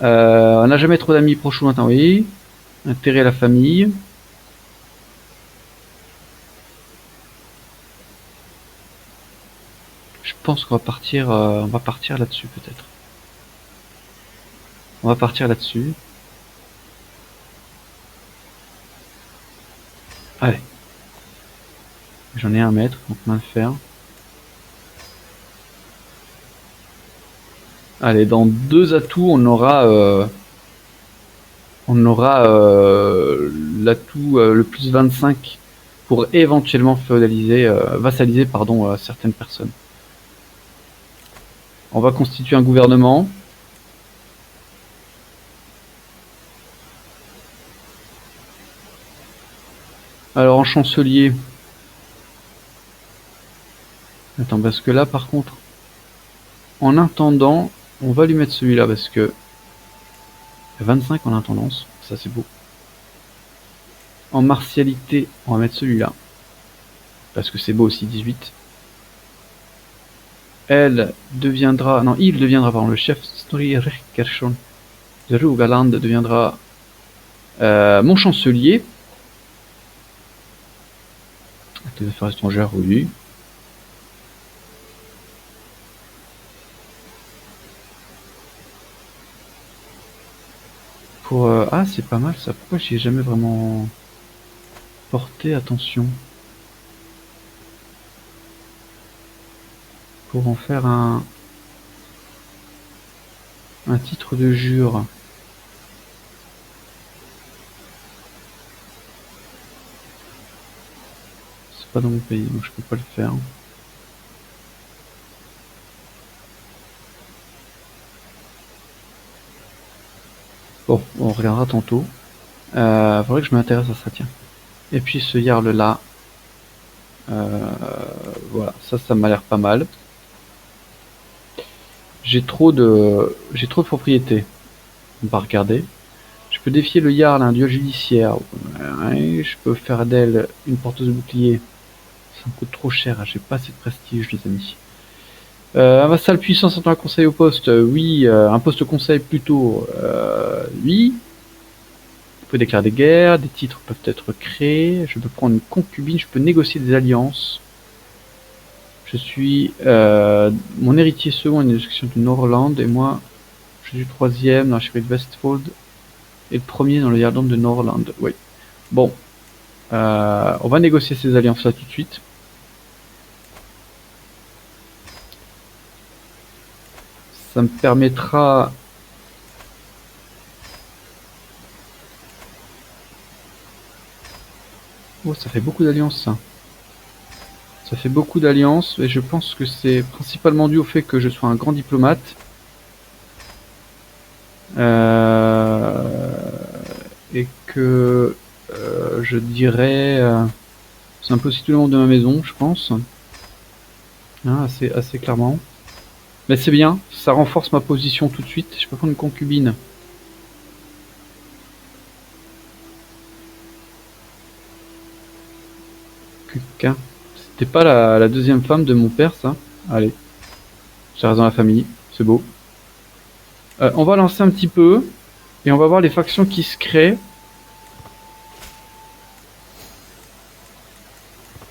On n'a jamais trop d'amis proches ou lointains, oui. Intérêt à la famille. Je pense qu'on va partir là-dessus peut-être. On va partir là-dessus. Allez. J'en ai un mètre, donc main de fer. Allez, dans 2 atouts, on aura l'atout le plus 25 pour éventuellement vassaliser certaines personnes. On va constituer un gouvernement. Alors en chancelier. Attends, parce que là par contre, en intendant, on va lui mettre celui-là parce que 25 en intendance, ça c'est beau. En martialité, on va mettre celui-là. Parce que c'est beau aussi, 18. Il deviendra, pardon, le chef Snorri Rickardsson de Rogaland deviendra mon chancelier. Des affaires étrangères, oui. Ah, c'est pas mal ça. Pourquoi j'y ai jamais vraiment porté attention? Pour en faire un titre de jure. C'est pas dans mon pays, donc je peux pas le faire. Bon, on regardera tantôt. Faudrait que je m'intéresse à ça, tiens. Et puis ce Jarl là. Voilà, ça m'a l'air pas mal. J'ai trop de propriétés. On va regarder. Je peux défier le Jarl, un dieu judiciaire. Ouais, je peux faire d'elle une porteuse de bouclier. Ça me coûte trop cher, j'ai pas assez de prestige, les amis. Un vassal puissant s'entend un conseil au poste, oui. Un poste conseil plutôt, oui. On peut déclarer des guerres, des titres peuvent être créés. Je peux prendre une concubine, je peux négocier des alliances. Je suis mon héritier second est une discussion de Norland et moi je suis troisième dans la chefferie de Westfold et le premier dans le Yardon de Norland. Oui. Bon, on va négocier ces alliances là tout de suite. Ça me permettra Oh, ça fait beaucoup d'alliances, ça. Ça fait beaucoup d'alliances, et je pense que c'est principalement dû au fait que je sois un grand diplomate. Et que je dirais... c'est un peu aussi tout le monde de ma maison, je pense. Hein, assez clairement. Mais c'est bien, ça renforce ma position tout de suite. Je peux prendre une concubine. Putain. C'était pas la deuxième femme de mon père, ça. Allez, ça reste dans la famille, c'est beau. On va lancer un petit peu, et on va voir les factions qui se créent.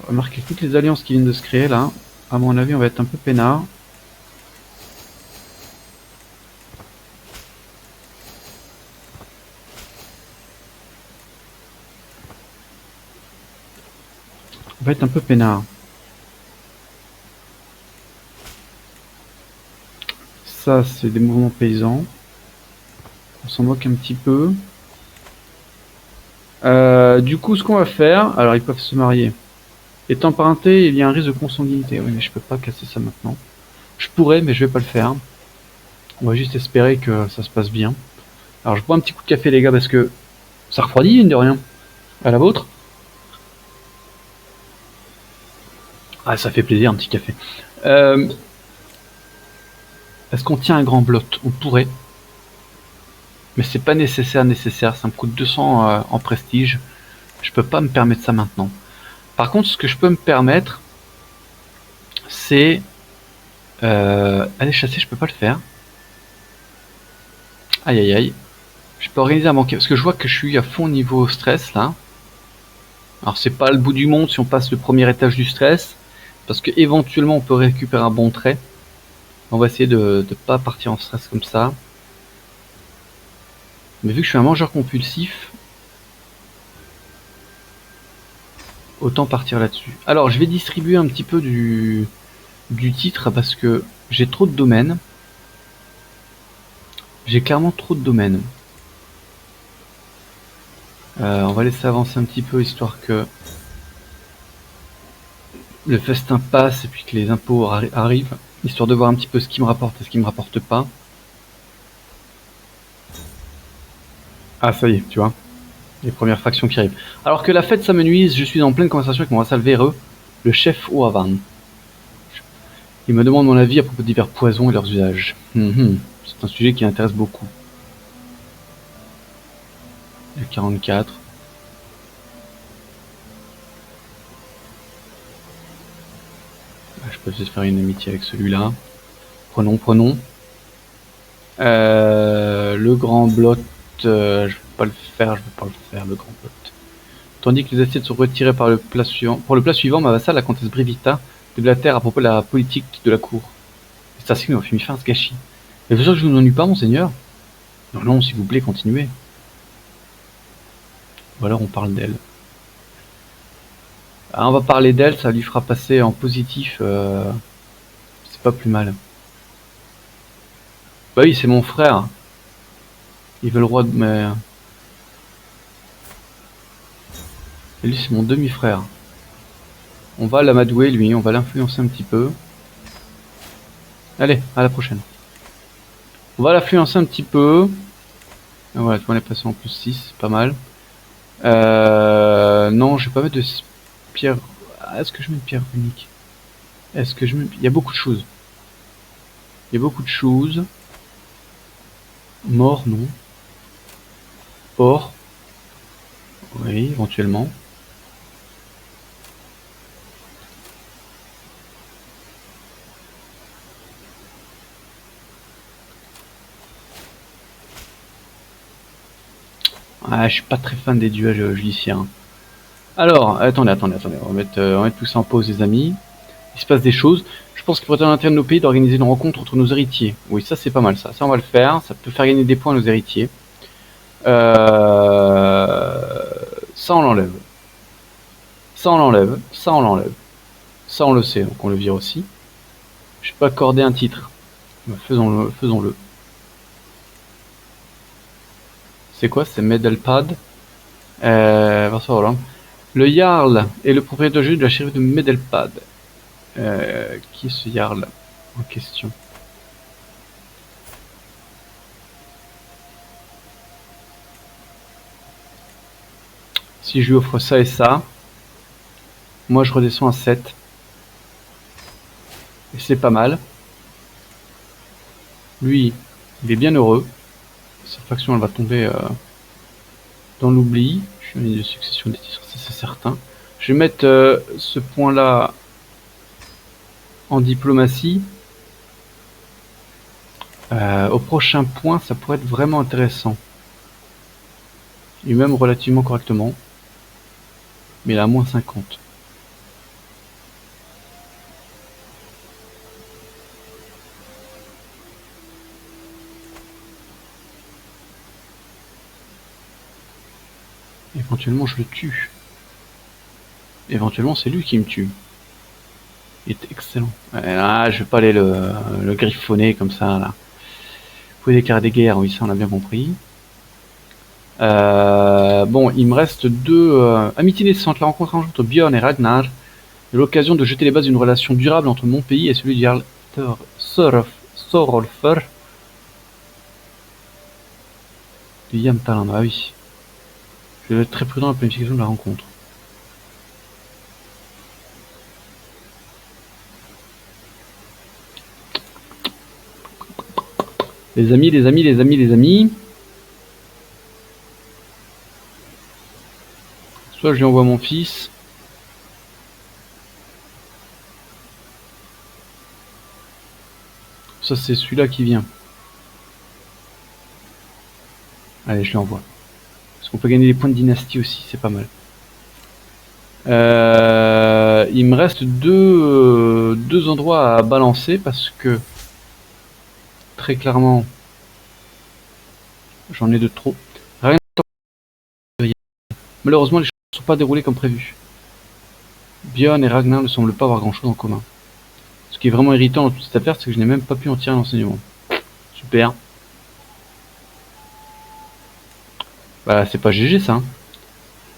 On va marquer toutes les alliances qui viennent de se créer, là. À mon avis, on va être un peu peinard. On va être un peu peinard. Ça, c'est des mouvements paysans. On s'en moque un petit peu. Du coup, ce qu'on va faire... Alors, ils peuvent se marier. Étant parenté, il y a un risque de consanguinité. Oui, mais je peux pas casser ça maintenant. Je pourrais, mais je vais pas le faire. On va juste espérer que ça se passe bien. Alors, je bois un petit coup de café, les gars, parce que ça refroidit, mine de rien. À la vôtre? Ah, ça fait plaisir, un petit café. Est-ce qu'on tient un grand blot? On pourrait. Mais c'est pas nécessaire. Ça me coûte 200 en prestige. Je peux pas me permettre ça maintenant. Par contre, ce que je peux me permettre, c'est... aller chasser, je peux pas le faire. Aïe aïe aïe. Je peux organiser un banquet. Parce que je vois que je suis à fond niveau stress, là. Alors, c'est pas le bout du monde si on passe le premier étage du stress. Parce que éventuellement on peut récupérer un bon trait. On va essayer de pas partir en stress comme ça. Mais vu que je suis un mangeur compulsif, autant partir là-dessus. Alors, je vais distribuer un petit peu du titre parce que j'ai trop de domaines. J'ai clairement trop de domaines. On va laisser avancer un petit peu histoire que le festin passe et puis que les impôts arrivent, histoire de voir un petit peu ce qui me rapporte et ce qui me rapporte pas. Ah, ça y est, tu vois, les premières factions qui arrivent. Alors que la fête s'amenuise, je suis en pleine conversation avec mon vassal véreux, le chef Oavan. Il me demande mon avis à propos de divers poisons et leurs usages. C'est un sujet qui m'intéresse beaucoup. Le 44. Je peux peut-être faire une amitié avec celui-là. Prenons. Le grand blot, je vais pas le faire, le grand blot. Tandis que les assiettes sont retirées par le plat suivant. Pour le plat suivant, ma vassale, la comtesse Brivita, déblatère à propos de la politique de la cour. C'est ainsi que nous avons fini faire ce gâchis. Mais vous sûr que je vous ennuie pas, monseigneur? Non, s'il vous plaît, continuez. Ou alors on parle d'elle. Ah, on va parler d'elle, ça lui fera passer en positif. C'est pas plus mal. Bah oui, c'est mon frère. Il veut le roi de... Mais... Et lui, c'est mon demi-frère. On va l'amadouer, lui. On va l'influencer un petit peu. Allez, à la prochaine. On va l'influencer un petit peu. Et voilà, tu vois, on est passé en plus 6, c'est pas mal. Non, je vais pas mettre de pierre... Est-ce que je mets une pierre unique? Est-ce que je mets... Il y a beaucoup de choses. Mort, non. Or. Oui, éventuellement. Ah, je suis pas très fan des duels judiciaires. Alors, attendez. On va mettre tout ça en pause, les amis. Il se passe des choses. Je pense qu'il pourrait être dans l'intérêt de nos pays d'organiser une rencontre entre nos héritiers. Oui, ça c'est pas mal, ça. Ça, on va le faire. Ça peut faire gagner des points à nos héritiers. Ça, on l'enlève. Ça, on l'enlève. Ça, on le sait, donc on le vire aussi. Je peux accorder un titre. Faisons-le. C'est quoi? C'est Medalpad. Voilà. Le Jarl est le propriétaire juridique de la shérif de Medelpad. Qui est ce Jarl en question? Si je lui offre ça et ça, moi je redescends à 7. Et c'est pas mal. Lui, il est bien heureux. Sa faction, elle va tomber dans l'oubli. Je suis en ligne de succession des titres, ça c'est certain. Je vais mettre ce point-là en diplomatie. Au prochain point, ça pourrait être vraiment intéressant. Et même relativement correctement. Mais il a moins 50. Éventuellement, je le tue. Éventuellement, c'est lui qui me tue. Il est excellent. Ah, je vais pas aller le griffonner comme ça, là. Vous pouvez déclarer des guerres, oui, ça on a bien compris. Bon, il me reste deux amitiés naissantes. La rencontre entre Björn et Ragnar est l'occasion de jeter les bases d'une relation durable entre mon pays et celui du Jarl Sorolfer de Yamtaland. Ah oui. Je vais être très prudent dans la planification de la rencontre. Les amis, les amis, les amis, les amis. Soit je lui envoie mon fils. Ça c'est celui-là qui vient. Allez, je l'envoie. Parce qu'on peut gagner des points de dynastie aussi, c'est pas mal. Il me reste deux endroits à balancer parce que très clairement j'en ai de trop. Rien de... Malheureusement les choses ne sont pas déroulées comme prévu. Björn et Ragnar ne semblent pas avoir grand chose en commun. Ce qui est vraiment irritant dans toute cette affaire, c'est que je n'ai même pas pu en tirer un enseignement. Super. Bah c'est pas GG ça.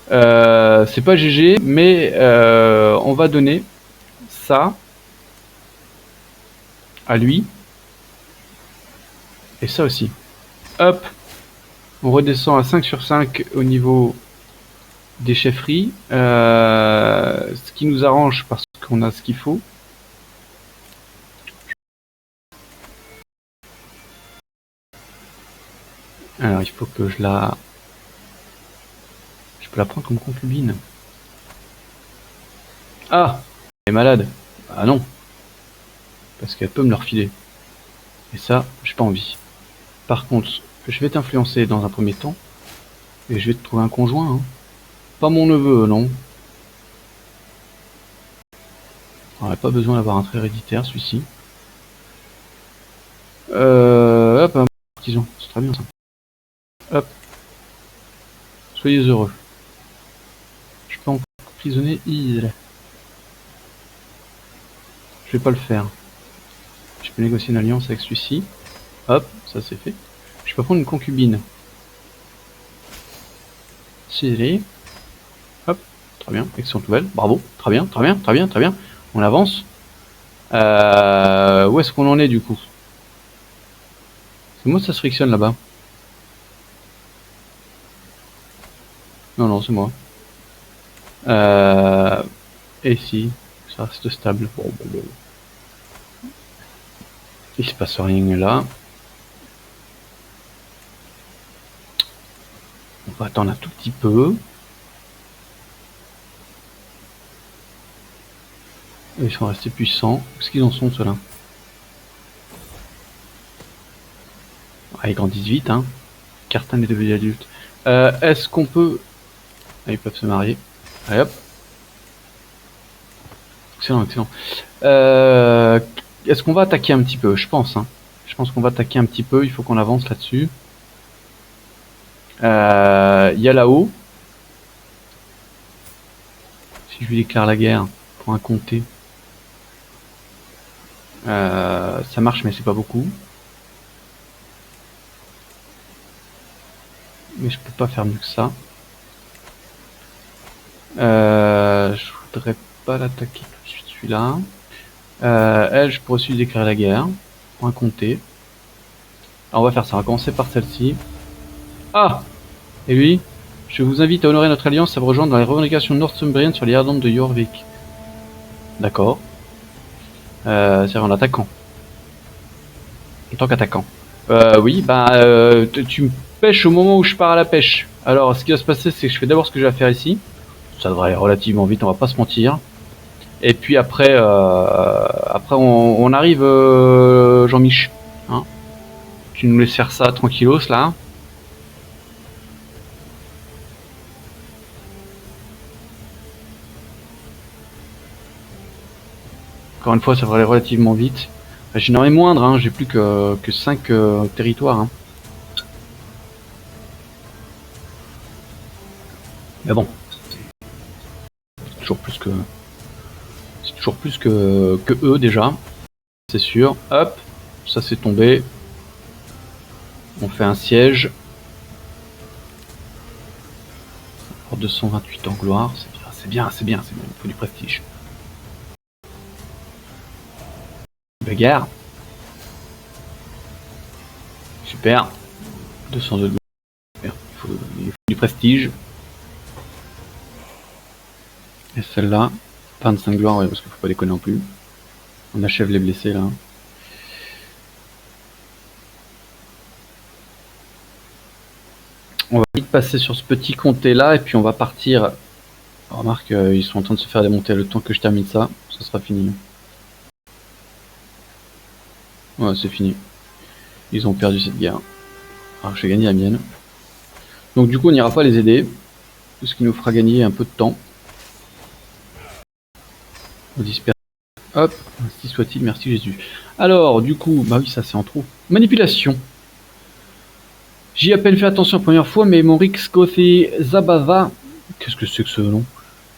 C'est pas GG, mais on va donner ça à lui. Et ça aussi. Hop. On redescend à 5 sur 5 au niveau des chefferies. Ce qui nous arrange parce qu'on a ce qu'il faut. Alors il faut que je la... Je peux la prendre comme concubine. Ah, elle est malade. Ah non. Parce qu'elle peut me le refiler. Et ça, j'ai pas envie. Par contre, je vais t'influencer dans un premier temps. Et je vais te trouver un conjoint. Hein. Pas mon neveu, non. On n'a pas besoin d'avoir un trait héréditaire, celui-ci. Hop, un artisan. C'est très bien ça. Hop. Soyez heureux. Je peux emprisonner il. Je vais pas le faire. Je peux négocier une alliance avec celui-ci. Hop, ça c'est fait. Je peux prendre une concubine. Cyril. Hop, très bien, excellente nouvelle, bravo, très bien, très bien, très bien, très bien. On avance. Où est-ce qu'on en est du coup? C'est moi ça se frictionne là-bas. Non, non, c'est moi. Et si, ça reste stable. Bon, bon, bon. Il se passe rien là. On va attendre un tout petit peu. Ils sont restés puissants. Où est-ce qu'ils en sont ceux-là? Ah, ils grandissent vite, hein. Cartan est devenu adulte. Est-ce qu'on peut... Ah, ils peuvent se marier. Allez hop. Excellent, excellent. Est-ce qu'on va attaquer un petit peu? Je pense, hein. Je pense qu'on va attaquer un petit peu. Il faut qu'on avance là-dessus. Il y a là-haut. Si je lui déclare la guerre pour un comté. Ça marche, mais c'est pas beaucoup. Mais je peux pas faire mieux que ça. Je voudrais pas l'attaquer tout de suite celui-là. Elle, je pourrais aussi lui déclarer la guerre. Point compté. Alors on va faire ça, on va commencer par celle-ci. Ah! Et lui? Je vous invite à honorer notre alliance, à vous rejoindre dans les revendications northumbriennes sur les Ardents de Jorvik. D'accord. C'est en attaquant. En tant qu'attaquant. Oui, tu me pêches au moment où je pars à la pêche. Alors, ce qui va se passer, c'est que je fais d'abord ce que j'ai à faire ici. Ça devrait aller relativement vite, on va pas se mentir. Et puis après, on arrive, Jean-Mich. Hein, tu nous laisses faire ça tranquillos, là. Encore une fois, ça devrait aller relativement vite. J'ai une armée moindre, hein, j'ai plus que 5 territoires. Hein. Mais bon, c'est toujours plus que eux déjà, c'est sûr. Hop, ça c'est tombé. On fait un siège. Pour 228 en gloire, c'est bien, il faut du prestige. Bagarre. Super. 202 de gloire. Il faut du prestige. Et celle-là, 25 gloires, ouais, parce qu'il faut pas déconner non plus. On achève les blessés là. On va vite passer sur ce petit comté là et puis on va partir. Remarque, ils sont en train de se faire démonter le temps que je termine ça. Ça sera fini. Ouais, c'est fini. Ils ont perdu cette guerre. Alors j'ai gagné la mienne. Donc du coup on n'ira pas les aider. Ce qui nous fera gagner un peu de temps. On disperse. Hop, ainsi soit-il, merci Jésus. Alors, du coup, bah oui, ça c'est en trop. Manipulation. J'y ai à peine fait attention la première fois, mais mon Rixkothi Zabava, qu'est-ce que c'est que ce nom,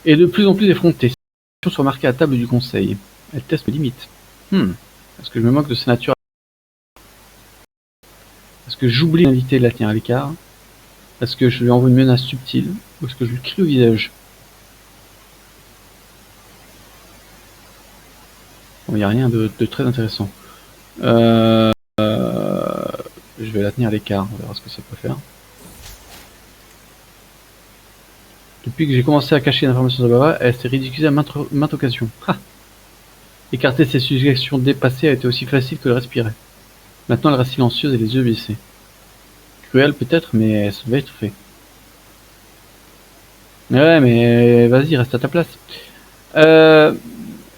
est de plus en plus effronté. Ces actions sont marquées à table du conseil. Elle teste mes limites. Est-ce que je me moque de sa nature? Est-ce que j'oublie d'inviter la tenir à l'écart? Est-ce que je lui envoie une menace subtile? Ou est-ce que je lui crie au visage? Bon, il n'y a rien de très intéressant. Je vais la tenir à l'écart, on verra ce que ça peut faire. Depuis que j'ai commencé à cacher l'information de Baba, elle s'est ridiculisée à maintes occasions. Écarter ses suggestions dépassées a été aussi facile que de respirer. Maintenant elle reste silencieuse et les yeux baissés. Cruel peut-être, mais ça va être fait. Ouais, mais vas-y, reste à ta place.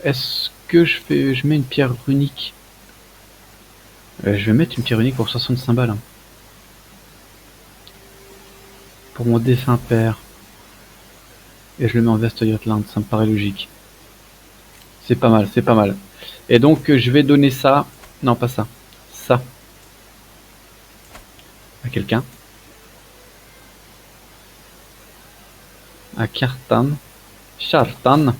Est-ce que je mets une pierre runique? Je vais mettre une pierre unique pour 65 balles. Hein. Pour mon défunt père. Et je le mets en veste Jotland, ça me paraît logique. C'est pas mal, c'est pas mal. Et donc je vais donner ça. Non, pas ça. Ça. À quelqu'un. À Kartan. Chartan.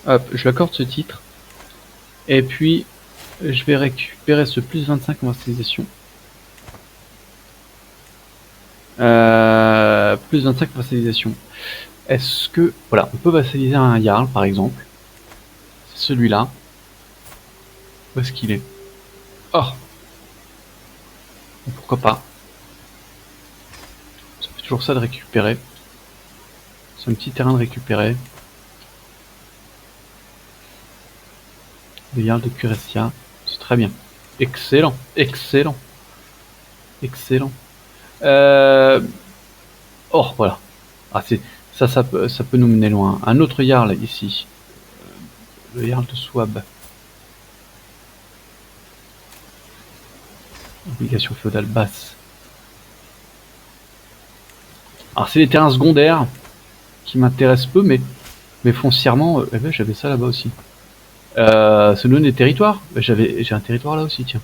Hop, je lui accorde ce titre. Et puis, je vais récupérer ce plus 25 en vassalisation. Plus 25 en vassalisation. Est-ce que... Voilà, on peut vassaliser un Jarl, par exemple. C'est celui-là. Où est-ce qu'il est? Oh! Pourquoi pas? Ça fait toujours ça de récupérer. C'est un petit terrain de récupérer. Le Jarl de Curessia. C'est très bien. Excellent, excellent. Excellent. Oh, voilà. Ah, ça peut nous mener loin. Un autre Jarl ici. Le Jarl de Swab. Obligation féodale basse. Alors c'est les terrains secondaires qui m'intéressent peu, mais foncièrement, eh ben, j'avais ça là-bas aussi. Ça nous donne des territoires. J'ai un territoire là aussi, tiens.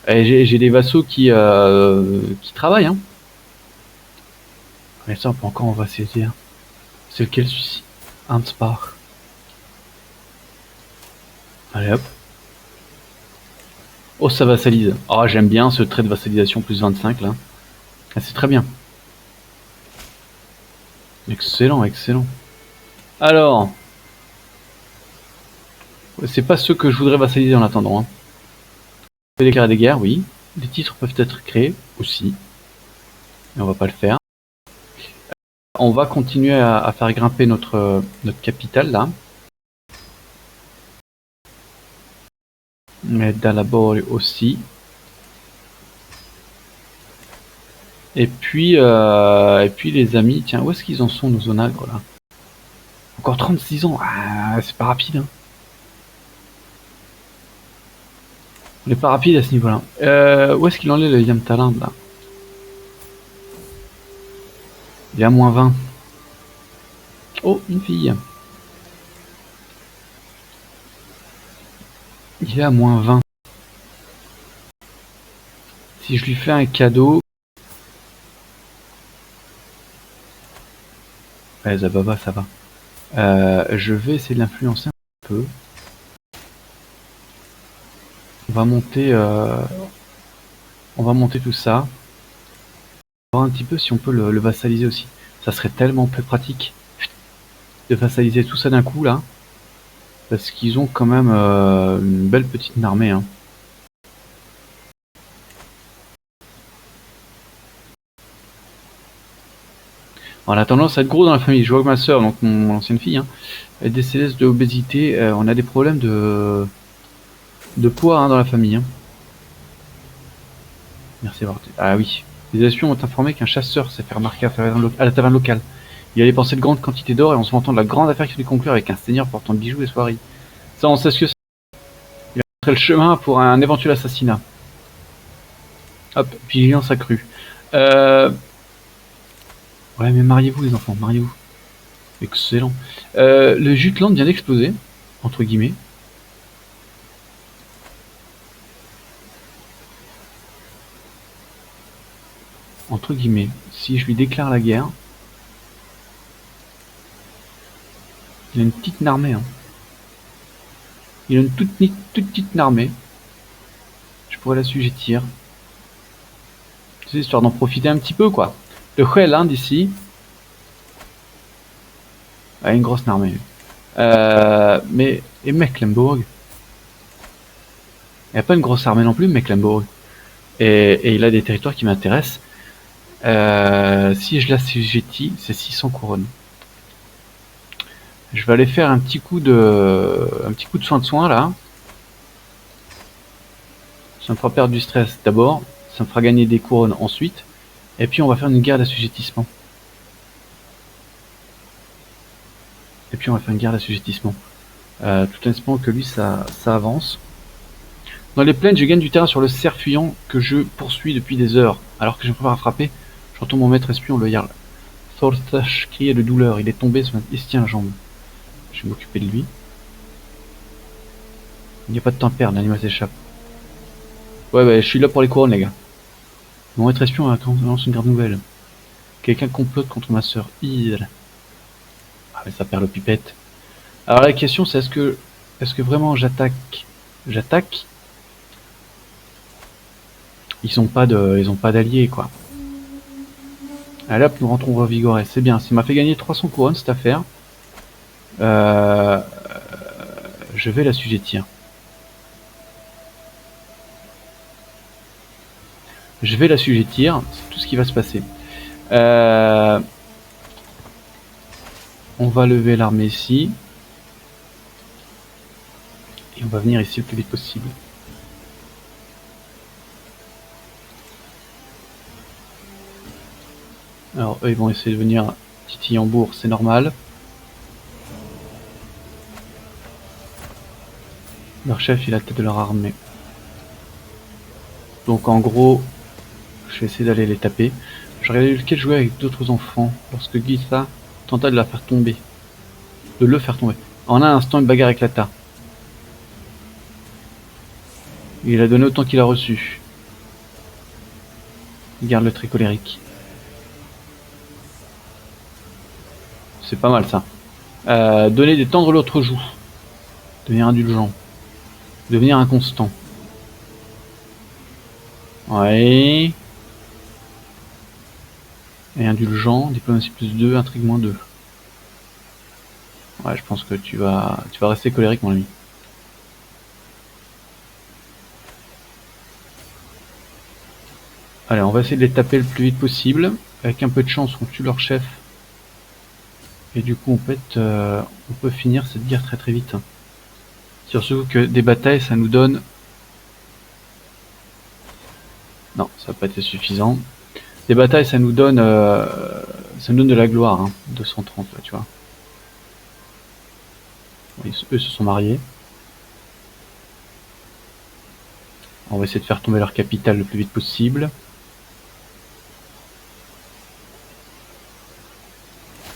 J'ai des vassaux qui travaillent. Hein. Mais ça, on peut encore en vassaliser. C'est lequel celui-ci? Hanspar. Allez hop. Oh, ça vassalise. Oh, j'aime bien ce trait de vassalisation plus 25 là. Ah, c'est très bien. Excellent, excellent. Alors, c'est pas ceux que je voudrais vassaliser en attendant. Hein. On peut déclarer des guerres, oui. Les titres peuvent être créés aussi. Mais on va pas le faire. On va continuer à faire grimper notre capitale là. Mais d'abord aussi. Et puis les amis, tiens, où est-ce qu'ils en sont nos onagres là? Encore 36 ans, ah, c'est pas rapide. Hein. On n'est pas rapide à ce niveau-là. Où est-ce qu'il en est le Yamtalin là? Il est à moins 20. Oh, une fille. Il est à moins 20. Si je lui fais un cadeau... Ouais, Zababa, ça va. Je vais essayer de l'influencer un peu. On va monter tout ça. On va voir un petit peu si on peut le vassaliser aussi. Ça serait tellement plus pratique de vassaliser tout ça d'un coup là. Parce qu'ils ont quand même une belle petite armée. Hein. On a tendance à être gros dans la famille. Je vois que ma soeur, donc mon ancienne fille, hein, est décédée de obésité. On a des problèmes de poids hein, dans la famille. Hein. Merci d'avoir... Ah oui. Les espions ont informé qu'un chasseur s'est fait remarquer à la taverne locale. Il a dépensé de grandes quantités d'or et on se vantant de la grande affaire qu'il voulait conclure avec un seigneur portant bijoux et soieries. Ça, on sait ce que c'est. Il a montré le chemin pour un éventuel assassinat. Hop, vigilance accrue. Ouais, mais mariez-vous les enfants, mariez-vous. Excellent. Le Jutland vient d'exploser, entre guillemets. Entre guillemets. Si je lui déclare la guerre... Il a une petite armée. Hein. Il a une toute petite armée. Je pourrais l'assujettir. C'est histoire d'en profiter un petit peu, quoi. Le Hueland ici. A une grosse armée. Mais... Et Mecklembourg. Il n'y a pas une grosse armée non plus, Mecklembourg. Et il a des territoires qui m'intéressent. Si je l'assujettis, c'est 600 couronnes. Je vais aller faire un petit coup de soin là. Ça me fera perdre du stress d'abord, ça me fera gagner des couronnes ensuite, et puis on va faire une guerre d'assujettissement. Tout en espérant que lui ça avance. Dans les plaines, je gagne du terrain sur le cerf fuyant que je poursuis depuis des heures. Alors que je me prépare à frapper, j'entends mon maître espion, le Jarl Thorstash, crier de douleur. Il est tombé, il se tient la jambe. Je vais m'occuper de lui. Il n'y a pas de temps à perdre, l'animal s'échappe. Ouais, bah, je suis là pour les couronnes, les gars. Mon maître espion lance une garde nouvelle. Quelqu'un complote contre ma sœur. Ah, mais ça perd le pipette. Alors la question, c'est est-ce que vraiment j'attaque? Ils ont pas d'alliés, quoi. Allez hop, nous rentrons revigorés. C'est bien, ça m'a fait gagner 300 couronnes cette affaire. Je vais l'assujettir. C'est tout ce qui va se passer. On va lever l'armée ici. Et on va venir ici le plus vite possible. Alors eux ils vont essayer de venir Titiller-en-Bourg, c'est normal. Leur chef il a la tête de leur armée. Donc en gros, je vais essayer d'aller les taper. Je regardais lequel jouait avec d'autres enfants lorsque Githa tenta de le faire tomber. En un instant, une bagarre éclata. Il a donné autant qu'il a reçu. Il garde le trait colérique. C'est pas mal ça. Donner des tendres l'autre joue. Devenir indulgent. Devenir inconstant. Ouais. Et indulgent, diplomatie +2, intrigue -2. Ouais, je pense que tu vas rester colérique, mon ami. Allez, on va essayer de les taper le plus vite possible. Avec un peu de chance, on tue leur chef. Et du coup, on peut finir cette guerre très très vite. Surtout que des batailles, ça nous donne... Non, ça n'a pas été suffisant. Des batailles, ça nous donne de la gloire. Hein. 230, là, tu vois. Eux se sont mariés. On va essayer de faire tomber leur capitale le plus vite possible.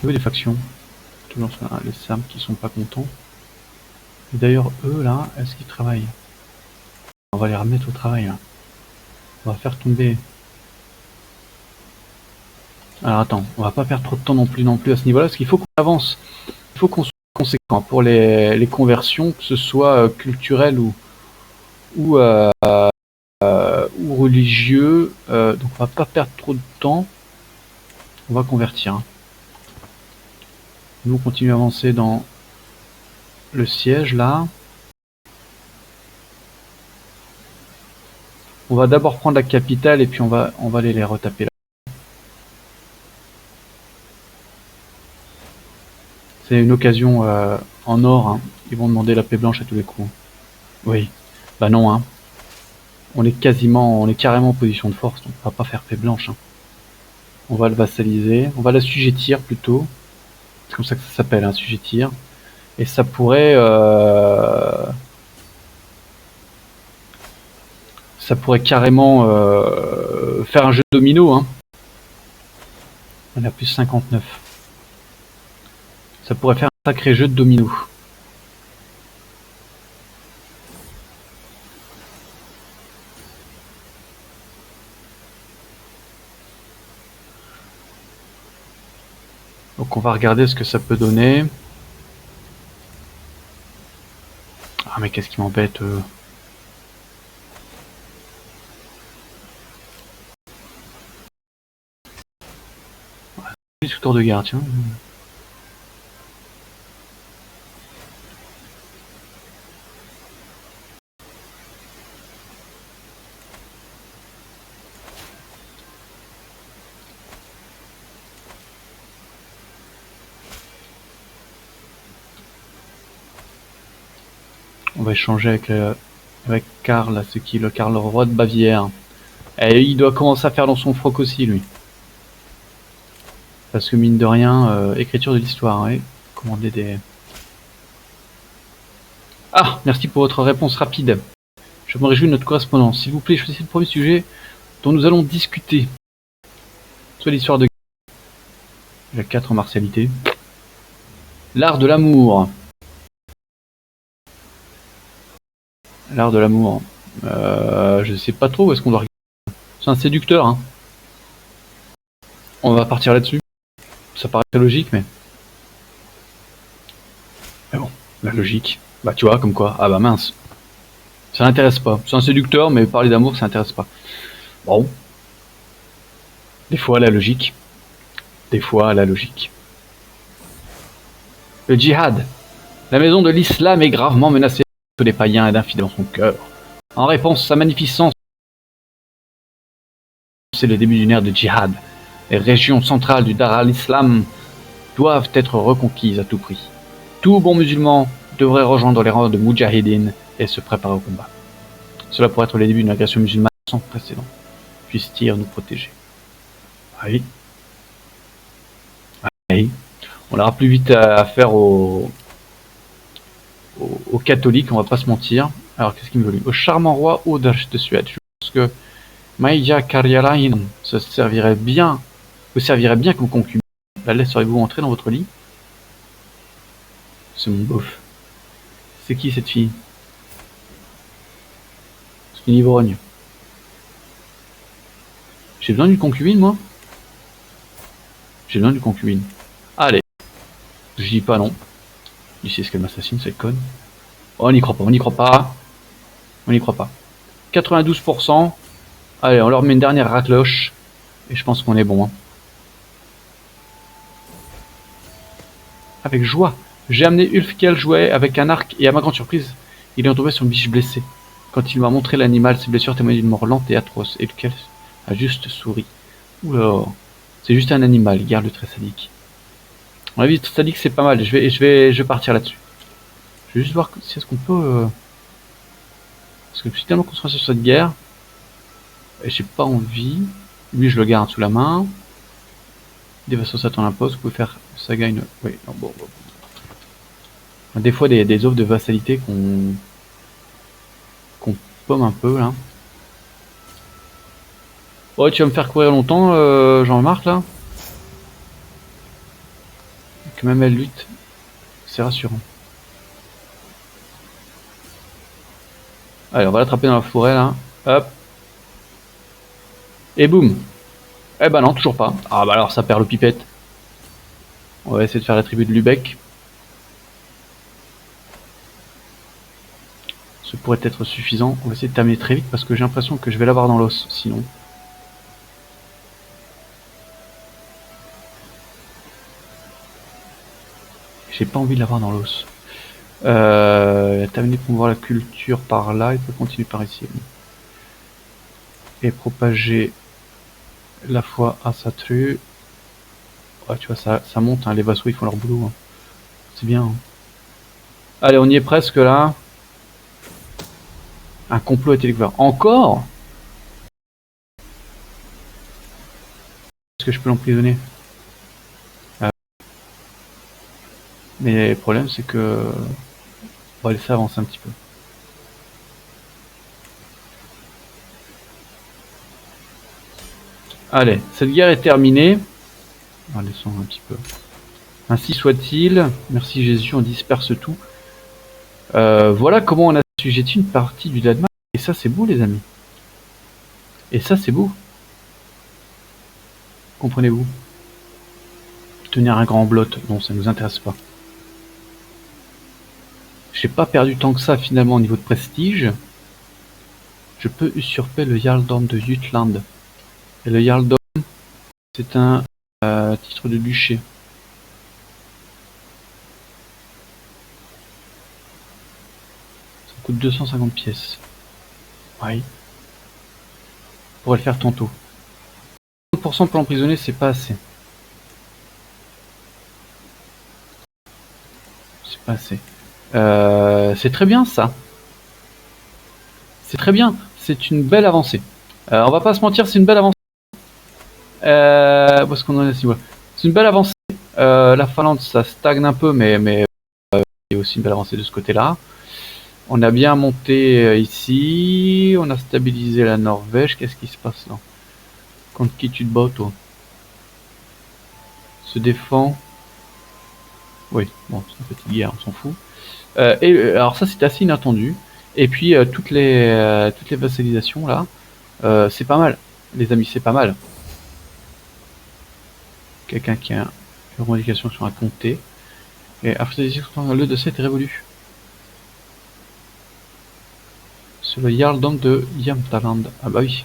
Au niveau des factions, toujours les Sams qui sont pas contents. Et d'ailleurs, eux là, est-ce qu'ils travaillent? On va les remettre au travail là. On va faire tomber. Alors attends, on va pas perdre trop de temps non plus à ce niveau-là, parce qu'il faut qu'on avance. Il faut qu'on soit conséquent pour les conversions, que ce soit culturel ou, ou religieux. Donc on va pas perdre trop de temps. On va convertir. Nous on continue à avancer dans le siège là. On va d'abord prendre la capitale et puis on va aller les retaper là. C'est une occasion en or. Hein. Ils vont demander la paix blanche à tous les coups. Oui. Bah non. Hein. On est carrément en position de force. Donc on va pas faire paix blanche. Hein. On va le vassaliser. On va l'assujettir plutôt. C'est comme ça que ça s'appelle, hein, assujettir. Et ça pourrait... ça pourrait carrément faire un jeu de domino. Hein. On a plus 59. Ça pourrait faire un sacré jeu de domino. Donc on va regarder ce que ça peut donner. Ah mais qu'est-ce qui m'embête Sous tour de garde, tiens. On va échanger avec Karl, ce qui est le Karl, le roi de Bavière. Et il doit commencer à faire dans son froc aussi, lui. Parce que mine de rien, écriture de l'histoire, oui. Commander des... Ah, merci pour votre réponse rapide. Je me réjouis de notre correspondance. S'il vous plaît, choisissez le premier sujet dont nous allons discuter. Soit l'histoire de... J'ai 4 en martialité. L'art de l'amour. L'art de l'amour. Je sais pas trop où est-ce qu'on doit regarder. C'est un séducteur, hein. On va partir là-dessus. Ça paraît très logique, mais... Mais bon, la logique. Bah tu vois, comme quoi. Ah bah mince. Ça n'intéresse pas. C'est un séducteur, mais parler d'amour, ça n'intéresse pas. Bon. Des fois, la logique. Des fois, la logique. Le djihad. La maison de l'islam est gravement menacée par les païens et d'infidèles dans son cœur. En réponse, sa magnificence, c'est le début d'une ère de djihad. Les régions centrales du Dar al-Islam doivent être reconquises à tout prix. Tout bon musulman devrait rejoindre les rangs de Moudjahidine et se préparer au combat. Cela pourrait être le début d'une agression musulmane sans précédent. Puisse-t-il nous protéger? Oui. Oui. On aura plus vite à faire aux catholiques, on va pas se mentir. Alors qu'est-ce qu'il me veut? Au charmant roi Odarch de Suède. Je pense que Maïja Karjalainen vous servirait bien comme concubine. La laisserez-vous entrer dans votre lit? C'est mon beauf. C'est qui cette fille? C'est une ivrogne. J'ai besoin d'une concubine, moi? J'ai besoin d'une concubine. Allez. Je dis pas non. Ici, est-ce qu'elle m'assassine, cette conne? Oh, on n'y croit pas, on n'y croit pas. On n'y croit pas. 92%. Allez, on leur met une dernière racloche. Et je pense qu'on est bon. Hein. avec joie. J'ai amené Ulfkel jouer avec un arc et à ma grande surprise, il est tombé sur le biche blessé. Quand il m'a montré l'animal, ses blessures témoignaient d'une mort lente et atroce. Ulfkel a juste souri. Oula, c'est juste un animal, garde-le très sadique. On a vu sadique, c'est pas mal. Je vais partir là-dessus. Je vais juste voir si est-ce qu'on peut. Parce que je suis tellement concentré sur cette guerre. Et j'ai pas envie. Lui, je le garde sous la main. Des vassaux Satan l'impose. Vous pouvez faire ça gagne. Oui, non, bon. Des fois, des offres de vassalité qu'on pomme un peu là. Oh, tu vas me faire courir longtemps, Jean-Marc là. Que même elle lutte. C'est rassurant. Allez, on va l'attraper dans la forêt là. Hop. Et boum. Eh ben non, toujours pas. Ah bah alors ça perd le pipette. On va essayer de faire la tribu de Lubeck. Ce pourrait être suffisant. On va essayer de terminer très vite parce que j'ai l'impression que je vais l'avoir dans l'os sinon. J'ai pas envie de l'avoir dans l'os. Il a terminé pour voir la culture par là. Il peut continuer par ici. Et propager la foi à sa true. Ouais, tu vois, ça monte, hein, les vassaux ils font leur boulot. Hein. C'est bien. Hein. Allez, on y est presque là. Un complot a été découvert. Encore? Est-ce que je peux l'emprisonner? Mais le problème c'est que... On va laisser avancer un petit peu. Allez, cette guerre est terminée. Laissons un petit peu. Ainsi soit-il. Merci Jésus, on disperse tout. Voilà comment on a assujetti une partie du Danemark. Et ça c'est beau les amis. Et ça c'est beau. Comprenez-vous? Tenir un grand blot, non ça nous intéresse pas. J'ai pas perdu tant que ça finalement au niveau de prestige. Je peux usurper le Jarldom de Jutland. Et le Jarldom, c'est un titre de duché. Ça coûte 250 pièces. Oui. On pourrait le faire tantôt. 30% pour l'emprisonner, c'est pas assez. C'est pas assez. C'est très bien ça. C'est très bien. C'est une belle avancée. On va pas se mentir, c'est une belle avancée. Où est-ce qu'on en est ici? C'est une belle avancée. La Finlande, ça stagne un peu, mais il y a aussi une belle avancée de ce côté-là. On a bien monté ici. On a stabilisé la Norvège. Qu'est-ce qui se passe là? Contre qui tu te bats, toi? Se défend. Oui, bon, c'est une petite guerre, on s'en fout. Alors ça, c'est assez inattendu. Et puis, toutes les vassalisations, là, c'est pas mal. Les amis, c'est pas mal. Quelqu'un qui a une revendication sur un comté. Et après, le dossier est révolu. C'est le Jarldom de Jämtland. Ah bah oui.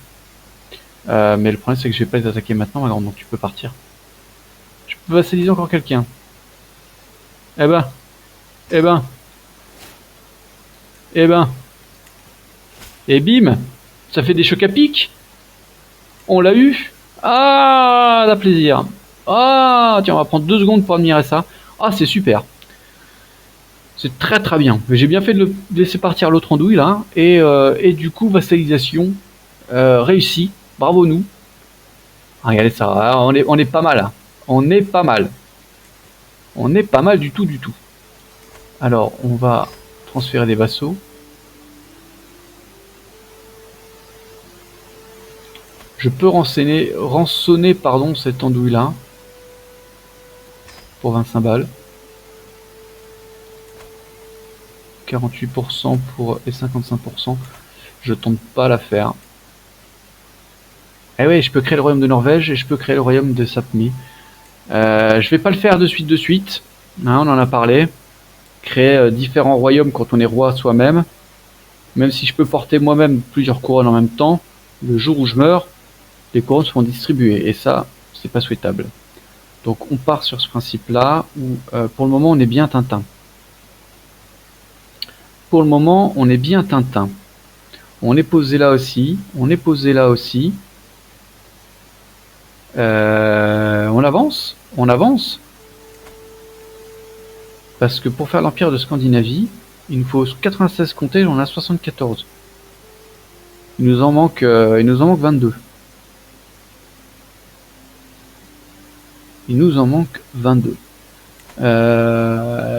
Mais le problème, c'est que je vais pas les attaquer maintenant, ma grande, donc tu peux partir. Je peux vassaliser encore quelqu'un. Eh ben. Et bim, ça fait des chocs à pic. On l'a eu. Ah, la plaisir. Ah, tiens, on va prendre 2 secondes pour admirer ça. Ah, c'est super. C'est très très bien. J'ai bien fait de le laisser partir l'autre andouille là. Et du coup, vassalisation réussie. Bravo nous. Ah, regardez ça, on est pas mal. Hein. On est pas mal. On est pas mal du tout. Alors, on va transférer des vassaux. Je peux rançonner pardon, cette andouille là. Pour 25 balles. 48% pour et 55%. Je tente pas l'affaire. Eh ouais, je peux créer le royaume de Norvège et je peux créer le royaume de Sapmi. Je vais pas le faire de suite. Hein, on en a parlé. Créer différents royaumes quand on est roi soi-même. Même si je peux porter moi-même plusieurs couronnes en même temps, le jour où je meurs, les couronnes seront distribuées. Et ça, c'est pas souhaitable. Donc on part sur ce principe-là où pour le moment on est bien Tintin. Pour le moment on est bien Tintin. On est posé là aussi, on est posé là aussi. On avance, on avance. Parce que pour faire l'Empire de Scandinavie, il nous faut 96 comtés, on a 74. Il nous en manque 22. Il nous en manque 22.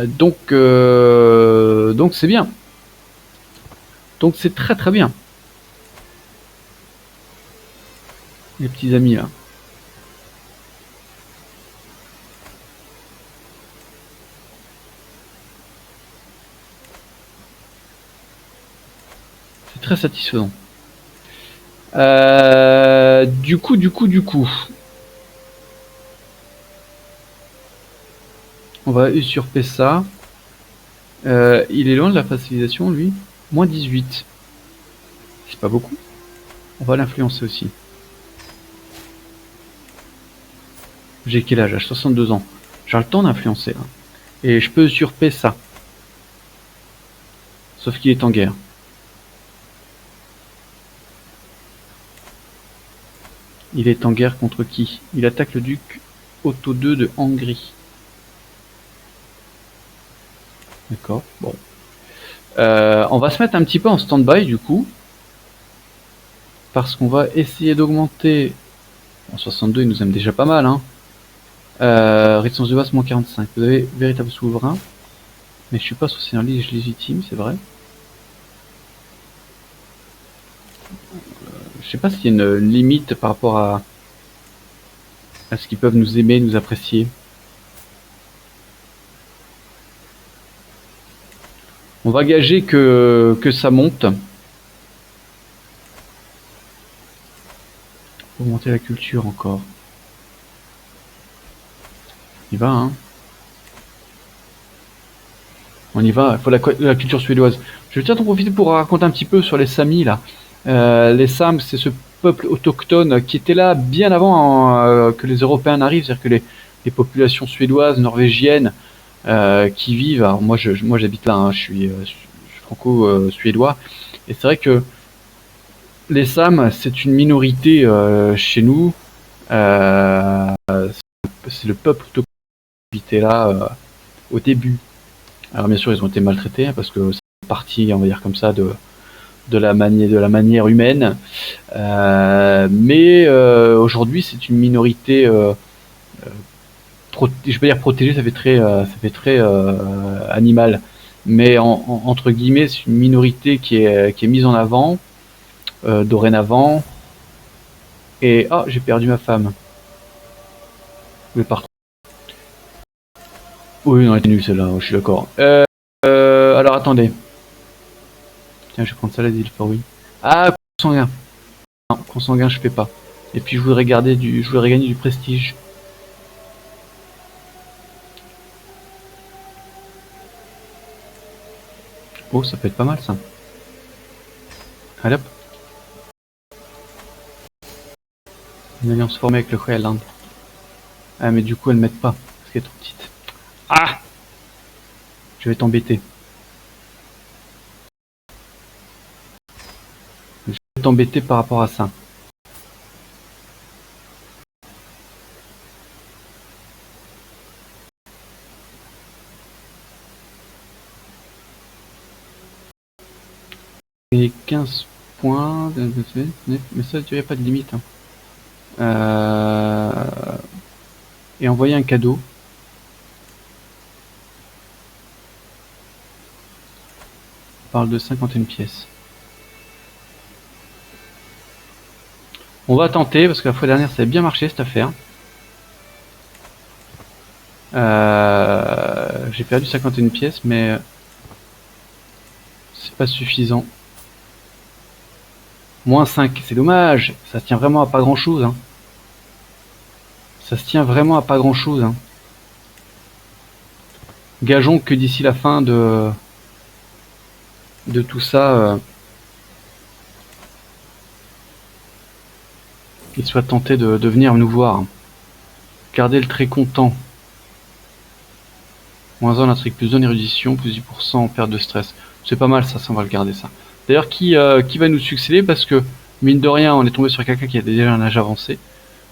Donc c'est bien. Donc c'est très très bien. Les petits amis là. C'est très satisfaisant. Du coup. On va usurper ça. Il est loin de la facilisation, lui. Moins 18. C'est pas beaucoup. On va l'influencer aussi. J'ai quel âge? J'ai 62 ans. J'ai le temps d'influencer. Hein. Et je peux usurper ça. Sauf qu'il est en guerre. Il est en guerre contre qui? Il attaque le duc Otto II de Hongrie. D'accord, bon. On va se mettre un petit peu en stand-by du coup. Parce qu'on va essayer d'augmenter... En 62, il nous aime déjà pas mal. Hein. Résistance de base, moins 45. Vous avez véritable souverain. Mais je suis pas sur un litige légitime, c'est vrai. Je sais pas s'il y a une limite par rapport à ce qu'ils peuvent nous aimer, nous apprécier. On va gager que ça monte. Augmenter la culture encore. On y va, hein. On y va, il faut la culture suédoise. Je vais peut-être en profiter pour raconter un petit peu sur les Samis, là. Les Sams, c'est ce peuple autochtone qui était là bien avant que les Européens n'arrivent, c'est-à-dire que les populations suédoises, norvégiennes, qui vivent... Alors moi j'habite là, hein, je suis franco-suédois, et c'est vrai que les Sams, c'est une minorité chez nous. C'est le peuple autochtone qui était là au début. Alors bien sûr, ils ont été maltraités hein, parce que c'est parti, on va dire comme ça, de la manière humaine. Mais aujourd'hui, c'est une minorité. Je peux dire protégée, ça fait très animal. Mais entre guillemets, c'est une minorité qui est mise en avant dorénavant. Et j'ai perdu ma femme. Mais par oui, non, elle était nulle celle-là, je suis d'accord. Alors attendez. Tiens, je vais prendre ça la fort oui. Consanguin. Non, consanguin, je fais pas. Et puis je voudrais gagner du prestige. Oh, ça peut être pas mal ça. Allez hop. Une alliance formée avec le Highland. Ah, mais du coup, elle m'aide pas. Parce qu'elle est trop petite. Ah! Je vais t'embêter. Je vais t'embêter par rapport à ça. Et 15 points. Mais ça, il n'y a pas de limite. Hein. Et envoyer un cadeau. On parle de 51 pièces. On va tenter, parce que la fois dernière, ça a bien marché cette affaire. J'ai perdu 51 pièces, mais c'est pas suffisant. Moins 5, c'est dommage. Ça se tient vraiment à pas grand chose. Hein. Ça se tient vraiment à pas grand chose. Hein. Gageons que d'ici la fin de tout ça, il soit tenté de venir nous voir. Gardez le très content. -1 en intrigue, plus 2 en érudition, plus 10% en perte de stress. C'est pas mal ça, on va le garder ça. D'ailleurs, qui va nous succéder? Parce que, mine de rien, on est tombé sur quelqu'un qui a déjà un âge avancé.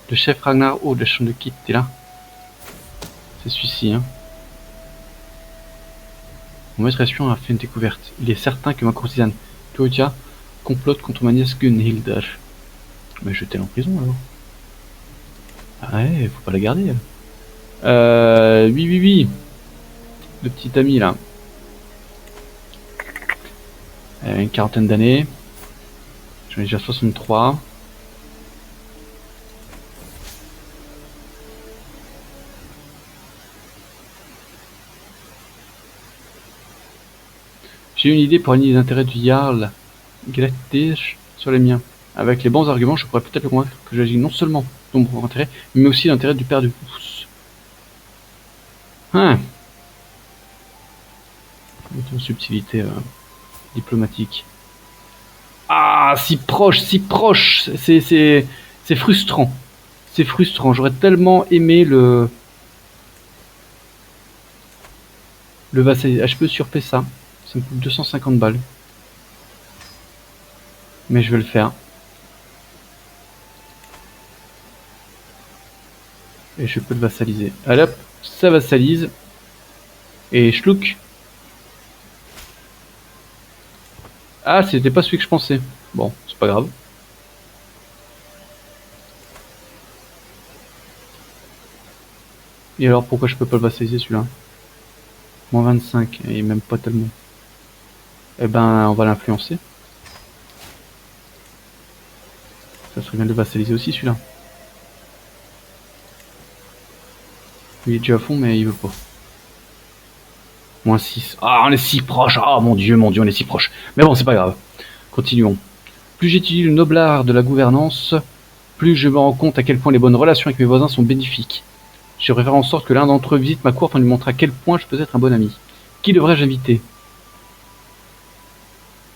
Le chef Ragnar, oh, de la chambre de Kit, t'es là? C'est celui-ci, hein. Mon maître espion a fait une découverte. Il est certain que ma courtisane, Claudia, complote contre ma nièce Gunhildr. Mais jetez-la en prison alors. Ah ouais, faut pas la garder. Oui, oui, oui. Le petit ami là. Une quarantaine d'années. J'en ai déjà 63. J'ai une idée pour aligner les intérêts du Jarl Grettir sur les miens. Avec les bons arguments, je pourrais peut-être le convaincre que j'agis non seulement dans mon propre intérêt, mais aussi l'intérêt du père de tous. Hein. Une subtilité diplomatique. Ah, si proche, si proche. C'est frustrant. C'est frustrant. J'aurais tellement aimé le vassaliser. Ah, je peux surper ça. Ça me coûte 250 balles. Mais je vais le faire. Et je peux le vassaliser. Allez hop, ça vassalise. Et schlouk. Ah, c'était pas celui que je pensais. Bon, c'est pas grave. Et alors, pourquoi je peux pas le vassaliser celui-là? -25, et même pas tellement. Eh ben, on va l'influencer. Ça serait bien de le vassaliser aussi celui-là. Il est déjà à fond, mais il veut pas. -6. Ah, on est si proche. Ah, mon dieu, on est si proche. Mais bon, c'est pas grave. Continuons. Plus j'étudie le noble art de la gouvernance, plus je me rends compte à quel point les bonnes relations avec mes voisins sont bénéfiques. Je devrais faire en sorte que l'un d'entre eux visite ma cour afin de lui montrer à quel point je peux être un bon ami. Qui devrais-je inviter?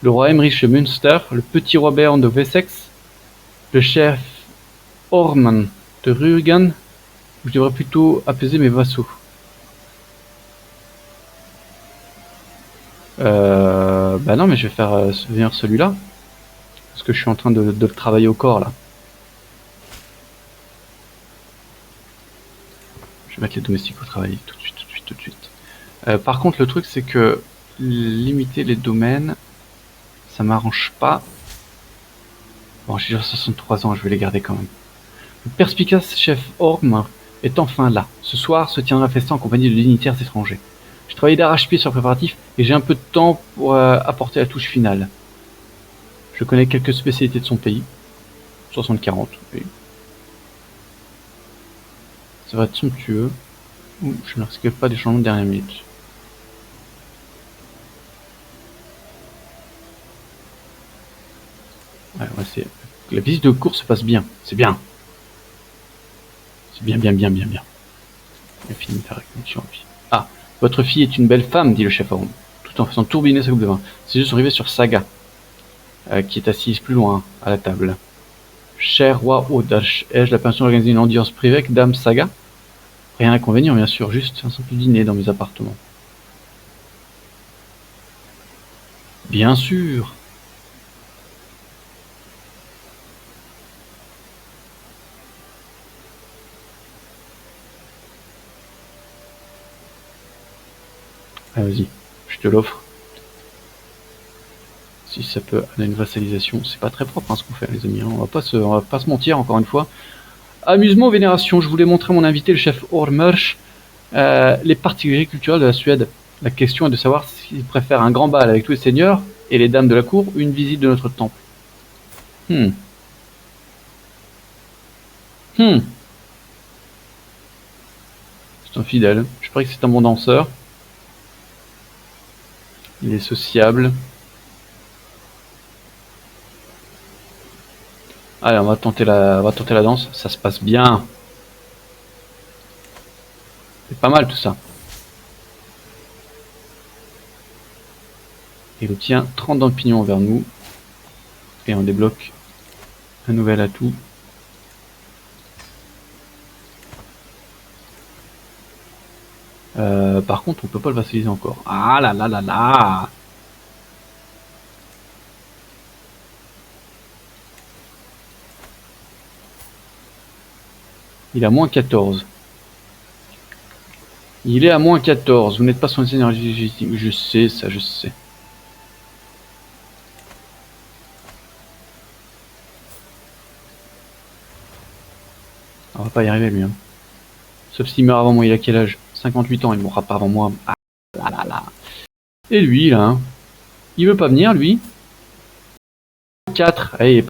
Le roi Emmerich Münster, le petit roi Bern de Wessex, le chef Orman de Rurgan, ou je devrais plutôt apaiser mes vassaux? Bah non, mais je vais faire venir celui-là. Parce que je suis en train de le travailler au corps là. Je vais mettre les domestiques au travail tout de suite, tout de suite, tout de suite. Par contre, le truc c'est que limiter les domaines, ça m'arrange pas. Bon, j'ai déjà 63 ans, je vais les garder quand même. Le perspicace chef Orm est enfin là. Ce soir se tiendra un festin en compagnie de dignitaires étrangers. J'ai travaillé d'arrache-pied sur le préparatif et j'ai un peu de temps pour apporter la touche finale. Je connais quelques spécialités de son pays. 60-40, oui. Ça va être somptueux. Ouh, je ne risque pas des changements de dernière minute. Ouais, c'est... La visite de course se passe bien. C'est bien. C'est bien, bien, bien, bien, bien. Il a fini de faire la connexion. Ah, votre fille est une belle femme, dit le chef Orm, tout en faisant tourbiner sa coupe de vin. Ses yeux sont rivés sur Saga, qui est assise plus loin, à la table. Cher roi Odash, ai-je la permission d'organiser une audience privée avec Dame Saga? Rien d'inconvénient, bien sûr, juste un simple dîner dans mes appartements. Bien sûr. Allez, vas-y, je te l'offre. Si ça peut aller à une vassalisation, c'est pas très propre hein, ce qu'on fait les amis, on va pas se mentir encore une fois. Amusement, vénération, je voulais montrer à mon invité le chef Ormersch les particularités culturelles de la Suède. La question est de savoir s'il préfère un grand bal avec tous les seigneurs et les dames de la cour ou une visite de notre temple. C'est un fidèle, je parie que c'est un bon danseur. Il est sociable. Allez, on va tenter la danse, ça se passe bien. C'est pas mal tout ça. Il obtient 30 dans le pignon envers nous. Et on débloque un nouvel atout. Par contre, on peut pas le vassaliser encore. Ah là là là là. Il a moins 14. Il est à moins 14. Vous n'êtes pas son énergie légitime. Je sais ça, je sais. On va pas y arriver lui. Hein. Sauf s'il meurt avant moi. Il a quel âge? 58 ans. Il mourra pas avant moi. Ah là là là. Et lui là. Hein. Il veut pas venir lui. 4. Allez.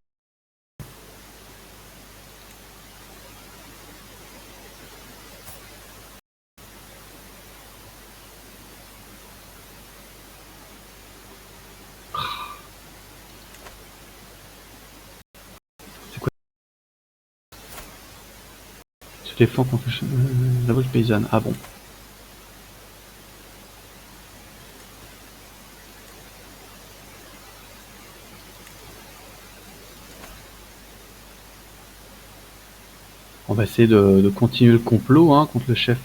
C'est quoi? Se défend contre la voix paysanne. Ah bon. On va essayer de continuer le complot hein, contre le chef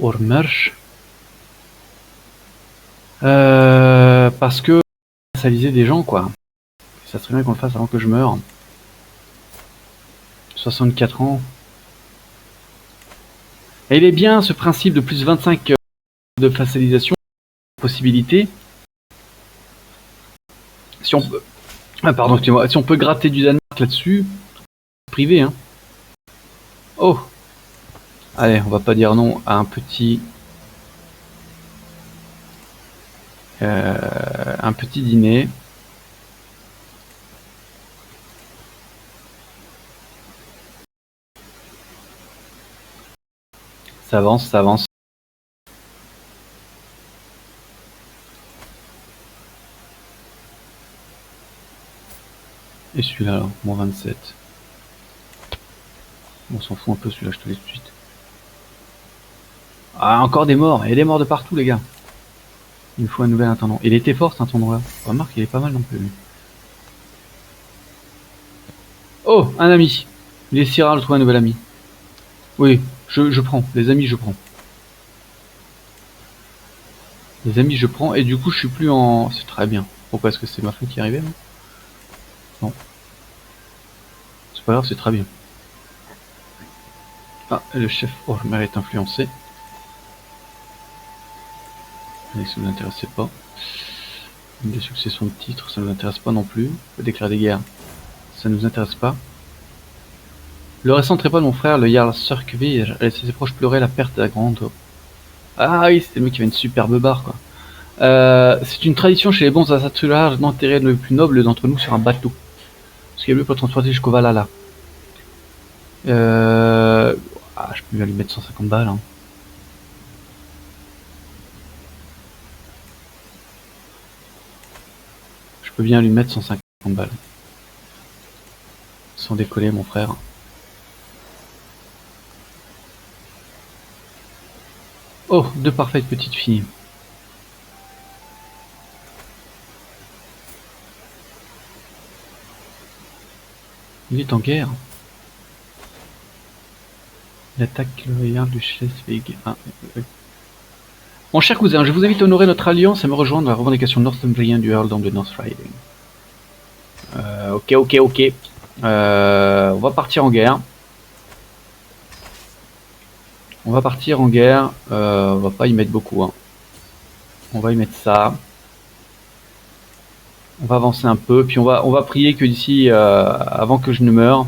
Ormersch. Parce que vassaliser des gens quoi. Ça serait bien qu'on le fasse avant que je meure. 64 ans. Et il est bien ce principe de plus 25 de vassalisation. Possibilité. Si on peut. Ah pardon, excusez-moi. Si on peut gratter du Danemark là-dessus. Privé hein. Oh. Allez, on va pas dire non à un petit. Un petit dîner. Ça avance, ça avance. Et celui-là, alors, moins 27. On s'en fout un peu, celui-là, je te laisse tout de suite. Ah, encore des morts. Il y a des morts de partout, les gars. Il me faut un nouvel intendant. Il était fort, cet intendant-là. Remarque, il est pas mal non plus. Lui. Oh, un ami. Il est si rare de trouver un nouvel ami. Oui, je prends. Les amis, je prends. Les amis, je prends. Et du coup, je suis plus en... C'est très bien. Pourquoi est-ce que c'est ma femme qui est arrivée, non? C'est pas grave, c'est très bien. Ah, le chef Ormer est influencé. Mais ça ne nous intéressait pas. Des successions de titres, ça ne nous intéresse pas non plus. Déclarer des guerres, ça ne nous intéresse pas. Le récent trépas de mon frère, le Jarl Sörkvir, a laissé ses proches pleurer la perte de la grande. Ah oui, c'était le mec qui avait une superbe barre, quoi. C'est une tradition chez les bons Asatulars d'enterrer le plus noble d'entre nous sur un bateau. Ce qui est mieux pour transporter jusqu'au Valhalla. Je peux bien lui mettre 150 balles. Hein. Je peux bien lui mettre 150 balles. Sans décoller, mon frère. Oh, deux parfaites petites filles. Il est en guerre. Il attaque le Jarl du Schleswig. Ah, oui. Mon cher cousin, je vous invite à honorer notre alliance et me rejoindre dans la revendication northumbrienne du Earldom de North Riding. Ok. On va partir en guerre. On va partir en guerre. On va pas y mettre beaucoup. Hein. On va y mettre ça. On va avancer un peu. Puis on va prier que d'ici, avant que je ne meure...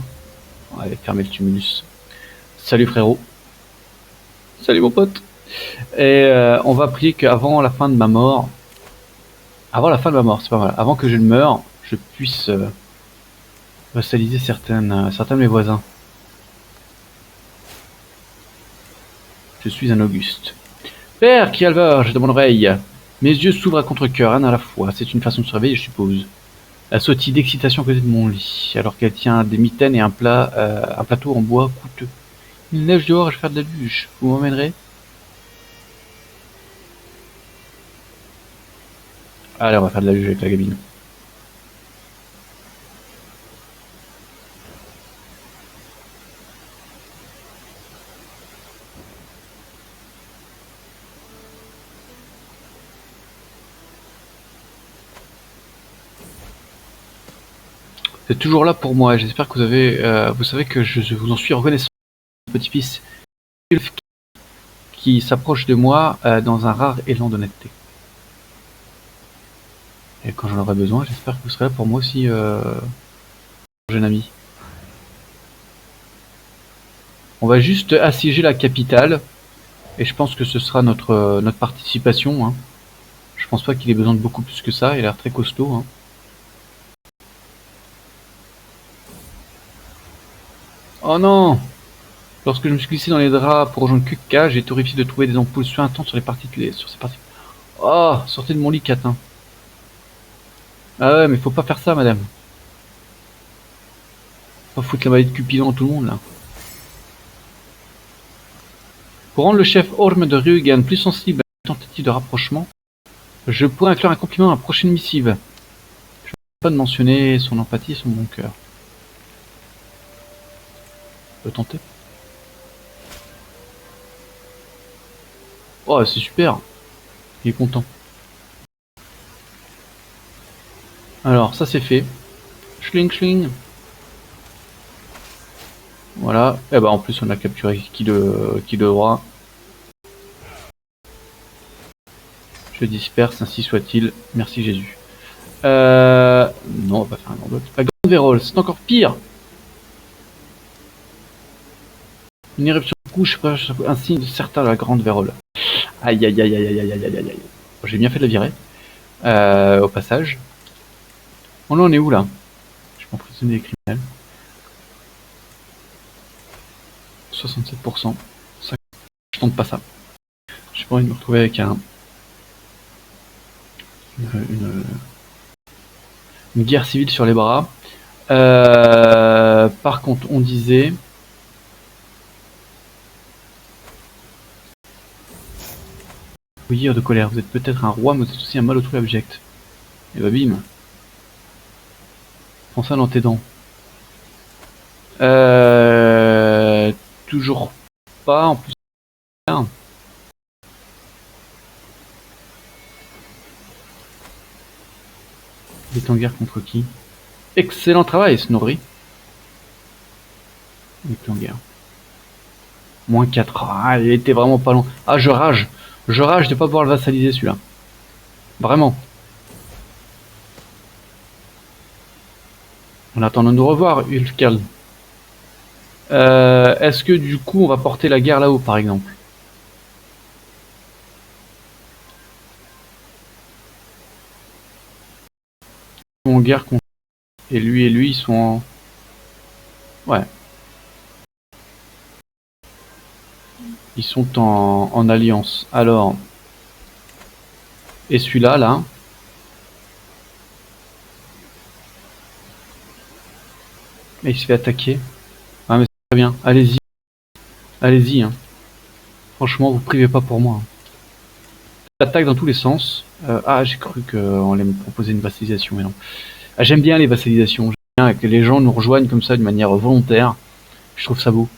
Allez, fermer le tumulus. Salut frérot. Salut mon pote. Et on va prier qu'avant la fin de ma mort... Avant la fin de ma mort, c'est pas mal. Avant que je ne meure, je puisse vassaliser certains de mes voisins. Je suis un Auguste. Père Kialvar, de mon oreille. Mes yeux s'ouvrent à contre-cœur, un à la fois. C'est une façon de se réveiller, je suppose. La sautille d'excitation à côté de mon lit, alors qu'elle tient des mitaines et un plateau en bois coûteux. Il neige dehors et je vais faire de la luge. Vous m'emmènerez? Allez, on va faire de la luge avec la gamine. Vous êtes toujours là pour moi. J'espère que vous avez, vous savez que je vous en suis reconnaissant, petit-fils qui s'approche de moi dans un rare élan d'honnêteté. Et quand j'en aurai besoin, j'espère que vous serez là pour moi aussi, jeune ami. On va juste assiéger la capitale, et je pense que ce sera notre participation. Hein. Je pense pas qu'il ait besoin de beaucoup plus que ça, il a l'air très costaud. Hein. Oh non! Lorsque je me suis glissé dans les draps pour rejoindre Kukka, j'ai été horrifié de trouver des ampoules suintantes sur sur ces parties. Oh! Sortez de mon lit, catin! Ah ouais, mais faut pas faire ça, madame. Faut pas foutre la maladie de Cupidon dans tout le monde, là. Pour rendre le chef Orm de Rügen plus sensible à la tentative de rapprochement, je pourrais inclure un compliment dans la prochaine missive. Je ne peux pas de mentionner son empathie et son bon cœur. On peut tenter. Oh, c'est super. Il est content. Alors, ça c'est fait. Schling, schling. Voilà. Et bah en plus on a capturé qui de droit. Je disperse, ainsi soit-il. Merci Jésus. Non, on va pas faire un grand. La grande vérole, c'est encore pire. Une éruption de couche, un signe certain de la grande vérole. Aïe aïe aïe aïe aïe aïe aïe aïe aïe. J'ai bien fait de la virer. Au passage. On en est où là? Je peux emprisonner les criminels. 67%. Ça, je tente pas ça. J'ai pas envie de me retrouver avec une guerre civile sur les bras. Par contre, on disait... Bouillir de colère, vous êtes peut-être un roi, mais vous êtes aussi un mal autrui abject. Et bah bim. Prends ça dans tes dents. Toujours pas, en plus. Il est en guerre contre qui? Excellent travail, Snorri. Il est en guerre. Moins 4. Ah, il était vraiment pas long. Ah, je rage. Je rage de pas pouvoir le vassaliser, celui-là. Vraiment. En attendant de nous revoir, Ulfkarl. Est-ce que du coup, on va porter la guerre là-haut, par exemple? Ils sont en guerre contre... Et lui, ils sont en... Ouais. Ils sont en alliance. Alors... Et celui-là, là... Et il se fait attaquer. Ah mais c'est très bien. Allez-y. Allez-y. Hein. Franchement, vous privez pas pour moi. Hein. Attaque dans tous les sens. Ah, j'ai cru qu'on allait me proposer une vassalisation, mais non. Ah, j'aime bien les vassalisations. J'aime bien que les gens nous rejoignent comme ça de manière volontaire. Je trouve ça beau.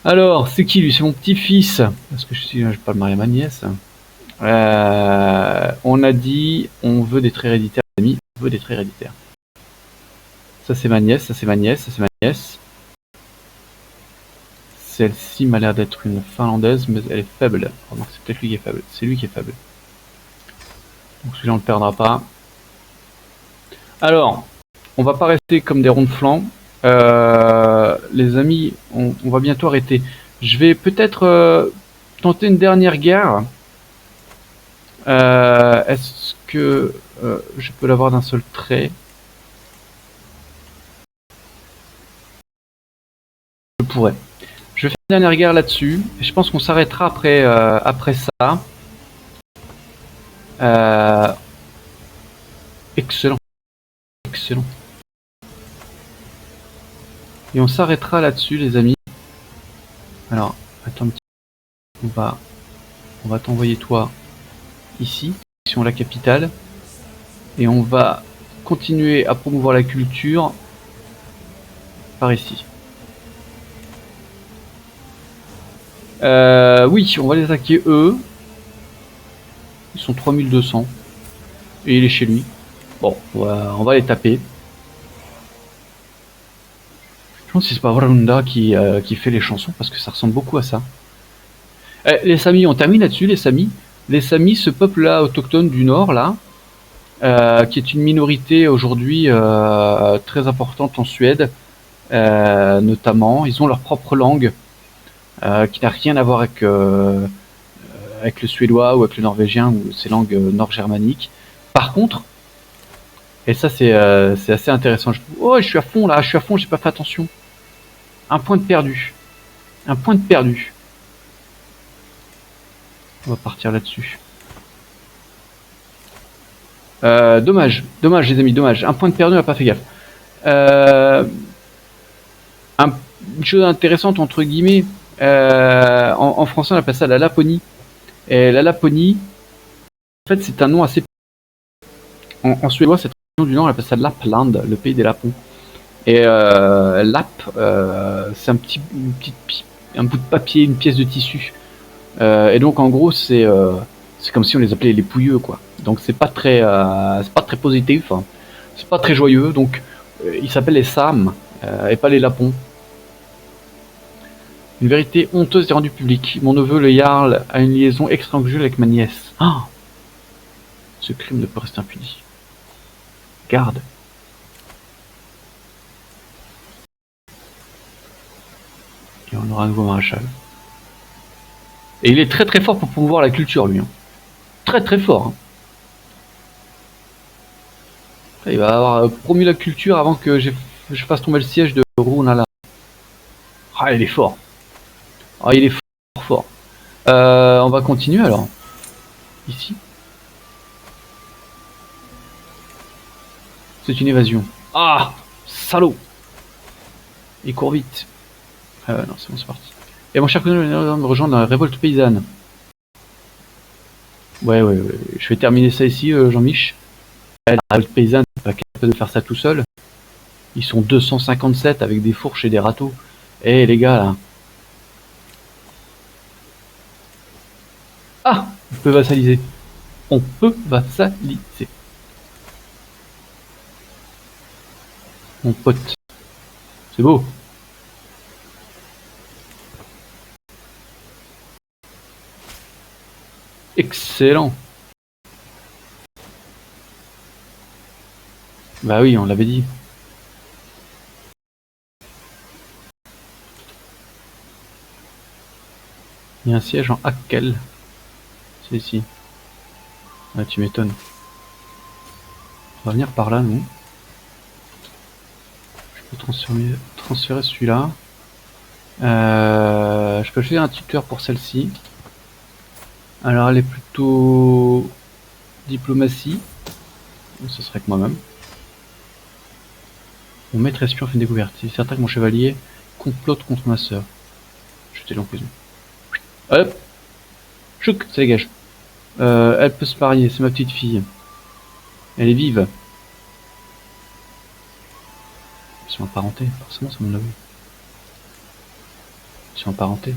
Alors, c'est qui lui? C'est mon petit-fils. Parce que je vais pas le marier à ma nièce. On a dit, on veut des traits héréditaires, les amis. On veut des traits héréditaires. Ça c'est ma nièce, ça c'est ma nièce, ça c'est ma nièce. Celle-ci m'a l'air d'être une finlandaise, mais elle est faible. Remarque, c'est peut-être lui qui est faible. C'est lui qui est faible. Donc celui-là on ne le perdra pas. Alors, on va pas rester comme des ronds de flanc. Les amis, on va bientôt arrêter. Je vais peut-être tenter une dernière guerre. Est-ce que je peux l'avoir d'un seul trait? Je pourrais. Je vais faire une dernière guerre là-dessus. Je pense qu'on s'arrêtera après ça. Excellent. Excellent. Et on s'arrêtera là-dessus, les amis. Alors, attends un petit peu. On va t'envoyer toi ici, sur la capitale. Et on va continuer à promouvoir la culture par ici. Oui, on va les attaquer eux. Ils sont 3200. Et il est chez lui. Bon, on va les taper. Je pense que c'est pas Vrunda qui fait les chansons parce que ça ressemble beaucoup à ça. Les Samis, on termine là-dessus, les Samis. Les Samis, ce peuple-là autochtone du Nord, là, qui est une minorité aujourd'hui très importante en Suède, notamment. Ils ont leur propre langue, qui n'a rien à voir avec le suédois ou avec le norvégien ou ces langues nord-germaniques. Par contre, et ça c'est assez intéressant. Oh, je suis à fond là, je suis à fond, j'ai pas fait attention. Un point de perdu. Un point de perdu. On va partir là-dessus. Dommage, dommage les amis, dommage. Un point de perdu, on n'a pas fait gaffe. Une chose intéressante entre guillemets, en français on appelle ça la Laponie. Et la Laponie, en fait c'est un nom assez... En suédois c'est un nom du Nord, on appelle ça Lapland, le pays des Lapons. Et Lap, c'est un bout de papier, une pièce de tissu. Et donc en gros c'est comme si on les appelait les pouilleux quoi. Donc c'est pas très positif, hein. C'est pas très joyeux. Donc ils s'appellent les Sam et pas les Lapons. Une vérité honteuse est rendue publique. Mon neveu, le Jarl, a une liaison extra-conjugale avec ma nièce. Ah, ce crime ne peut rester impuni. Garde. Et on aura un nouveau maréchal. Et il est très très fort pour promouvoir la culture, lui. Hein. Très très fort. Hein. Il va avoir promu la culture avant que je fasse tomber le siège de Runala. Ah, il est fort. Ah, il est fort, fort. On va continuer alors. Ici. C'est une évasion. Ah, salaud. Il court vite. Non, c'est bon, c'est parti. Et mon cher cousin me rejoindre dans la révolte paysanne. Ouais. Je vais terminer ça ici, Jean-Mich. La révolte paysanne, c'est pas capable de faire ça tout seul. Ils sont 257 avec des fourches et des râteaux. Eh les gars là. Ah, on peut vassaliser. On peut vassaliser. Mon pote. C'est beau. Excellent. Bah oui, on l'avait dit. Il y a un siège en Hakkel. C'est ici. Ah, tu m'étonnes. On va venir par là, nous. Je peux transférer celui-là. Je peux choisir un tuteur pour celle-ci. Alors, elle est plutôt diplomatie. Ce serait que moi-même. Mon maître espion fait une découverte. Il est certain que mon chevalier complote contre ma sœur. Jetez l'emprisonne. Hop. Chouk, ça dégage. Elle peut se marier, c'est ma petite fille. Elle est vive. Ils sont apparentés, forcément c'est mon neveu. Ils sont apparentés.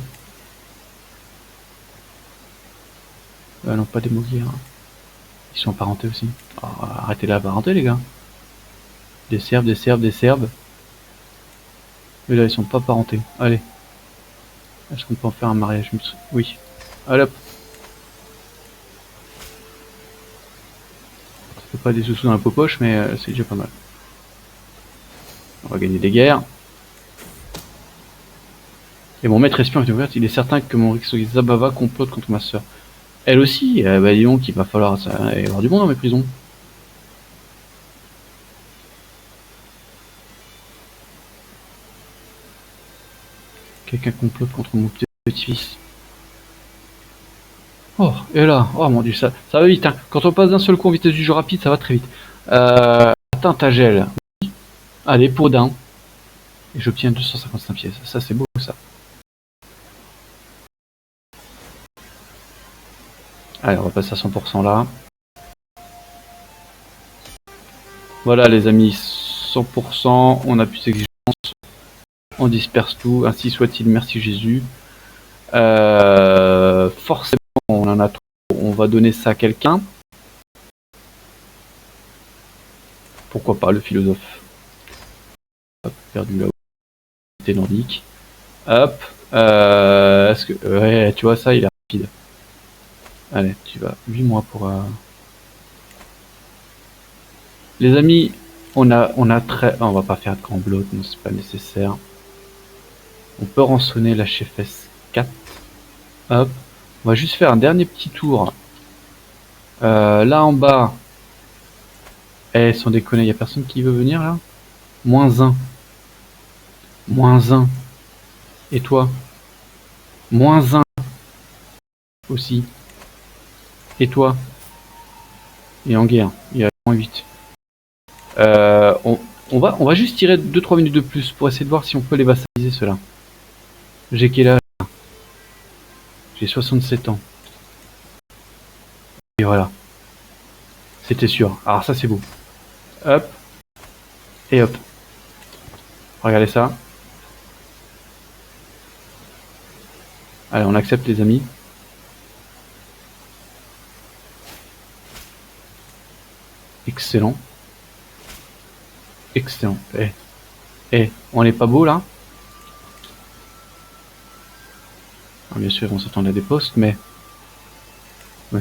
Non, pas des Moguirs. Ils sont apparentés aussi. Oh, arrêtez d'apparenter les gars. Des Serbes, des Serbes, des Serbes. Mais là ils sont pas apparentés. Allez. Est-ce qu'on peut en faire un mariage? Oui. Allez hop. Ça fait pas des sous-sous dans la poche, mais c'est déjà pas mal. On va gagner des guerres. Et mon maître espion est ouvert, il est certain que mon Rixogi Zabava complote contre ma sœur. Elle aussi, bah dis donc, il va falloir y avoir du monde dans mes prisons. Quelqu'un complote contre mon petit-fils. Oh, et là, oh mon dieu, ça va vite, hein. Quand on passe d'un seul coup en vitesse du jeu rapide, ça va très vite. Atteinte à gel. Allez, pour d'un. Et j'obtiens 255 pièces. Ça, c'est beau, ça. Allez, on va passer à 100% là. Voilà, les amis, 100%. On a plus d'exigence. On disperse tout. Ainsi soit-il. Merci Jésus. Forcément, on en a trop. On va donner ça à quelqu'un. Pourquoi pas, le philosophe. Hop, perdu là-haut. T'es nordique. Hop. Est-ce que... Ouais, tu vois ça, il est rapide. Allez, tu vas 8 mois pour... Les amis, on a très... On va pas faire de grand bloc, non, c'est pas nécessaire. On peut rançonner la chefesse 4. Hop. On va juste faire un dernier petit tour. Là en bas. Eh, sans déconner, y a personne qui veut venir là? -1. -1. Et toi? -1 aussi. Et toi? Et en guerre. Il y a -8. On va juste tirer 2-3 minutes de plus pour essayer de voir si on peut les vassaliser ceux-là. J'ai quel âge? J'ai 67 ans. Et voilà. C'était sûr. Alors ça c'est beau. Hop. Et hop. Regardez ça. Allez, on accepte les amis. Excellent. Excellent. On n'est pas beau là? Alors, bien sûr, on s'attendait à des postes, mais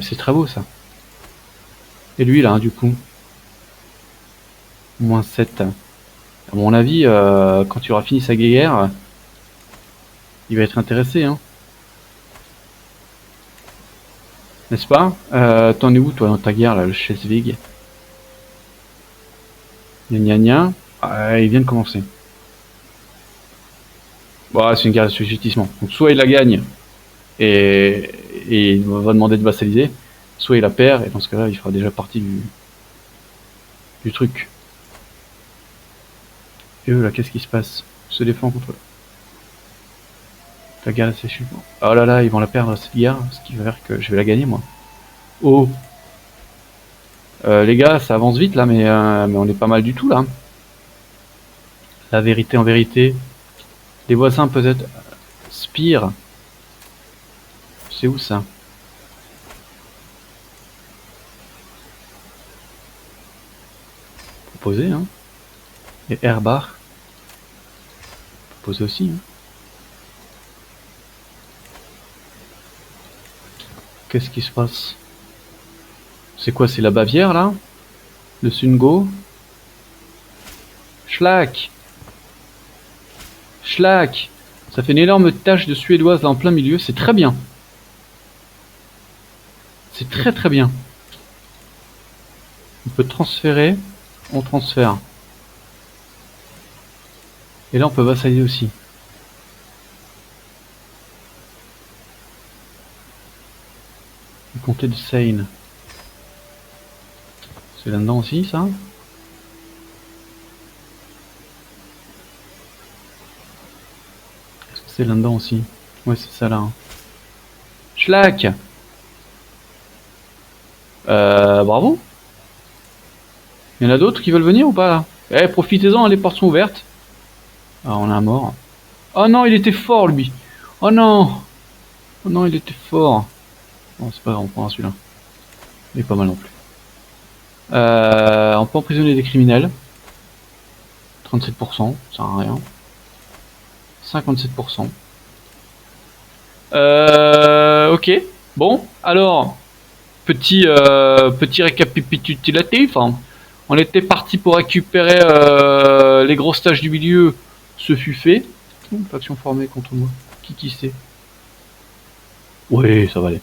c'est très beau ça. Et lui là, du coup, -7. À mon avis, quand il aura fini sa guerre, il va être intéressé, hein. N'est-ce pas? T'en es où toi dans ta guerre là, le Schleswig? Gna gna. Ah, il vient de commencer. Bon, c'est une guerre de sujettissement. Donc soit il la gagne et il va demander de vassaliser, soit il la perd et dans ce cas-là il fera déjà partie du truc. Et eux là, qu'est-ce qui se passe? Se défend contre eux. La guerre est séchée. Oh là là, ils vont la perdre cette guerre, ce qui va faire que je vais la gagner moi. Oh, les gars, ça avance vite là, mais on est pas mal du tout là. La vérité en vérité. Les voisins peut-être. Spire. C'est où ça? Proposer, hein. Et Herbach. Proposer aussi, hein. Qu'est-ce qui se passe? C'est quoi? C'est la Bavière là? Le Sungo? Schlack! Schlack! Ça fait une énorme tache de suédoise là en plein milieu, c'est très bien. C'est très très bien. On peut transférer, on transfère. Et là on peut vassaliser aussi. Le comté de Seine. C'est là-dedans aussi ça? Est-ce que c'est là-dedans aussi? Ouais, c'est ça là. Hein. Schlack! Bravo. Il y en a d'autres qui veulent venir ou pas là? Eh, profitez-en, les portes sont ouvertes. Ah, on a un mort. Oh non, il était fort lui. Oh non. Oh non, il était fort. Bon, c'est pas grave, on prendra celui-là. Il est pas mal non plus. On peut emprisonner des criminels. 37%, ça sert à rien. 57%. Ok. Bon, alors, petit récapitulatif. Hein. On était parti pour récupérer les grosses tâches du milieu. Ce fut fait. Faction formée contre moi. Qui c'est? Oui, ça va aller.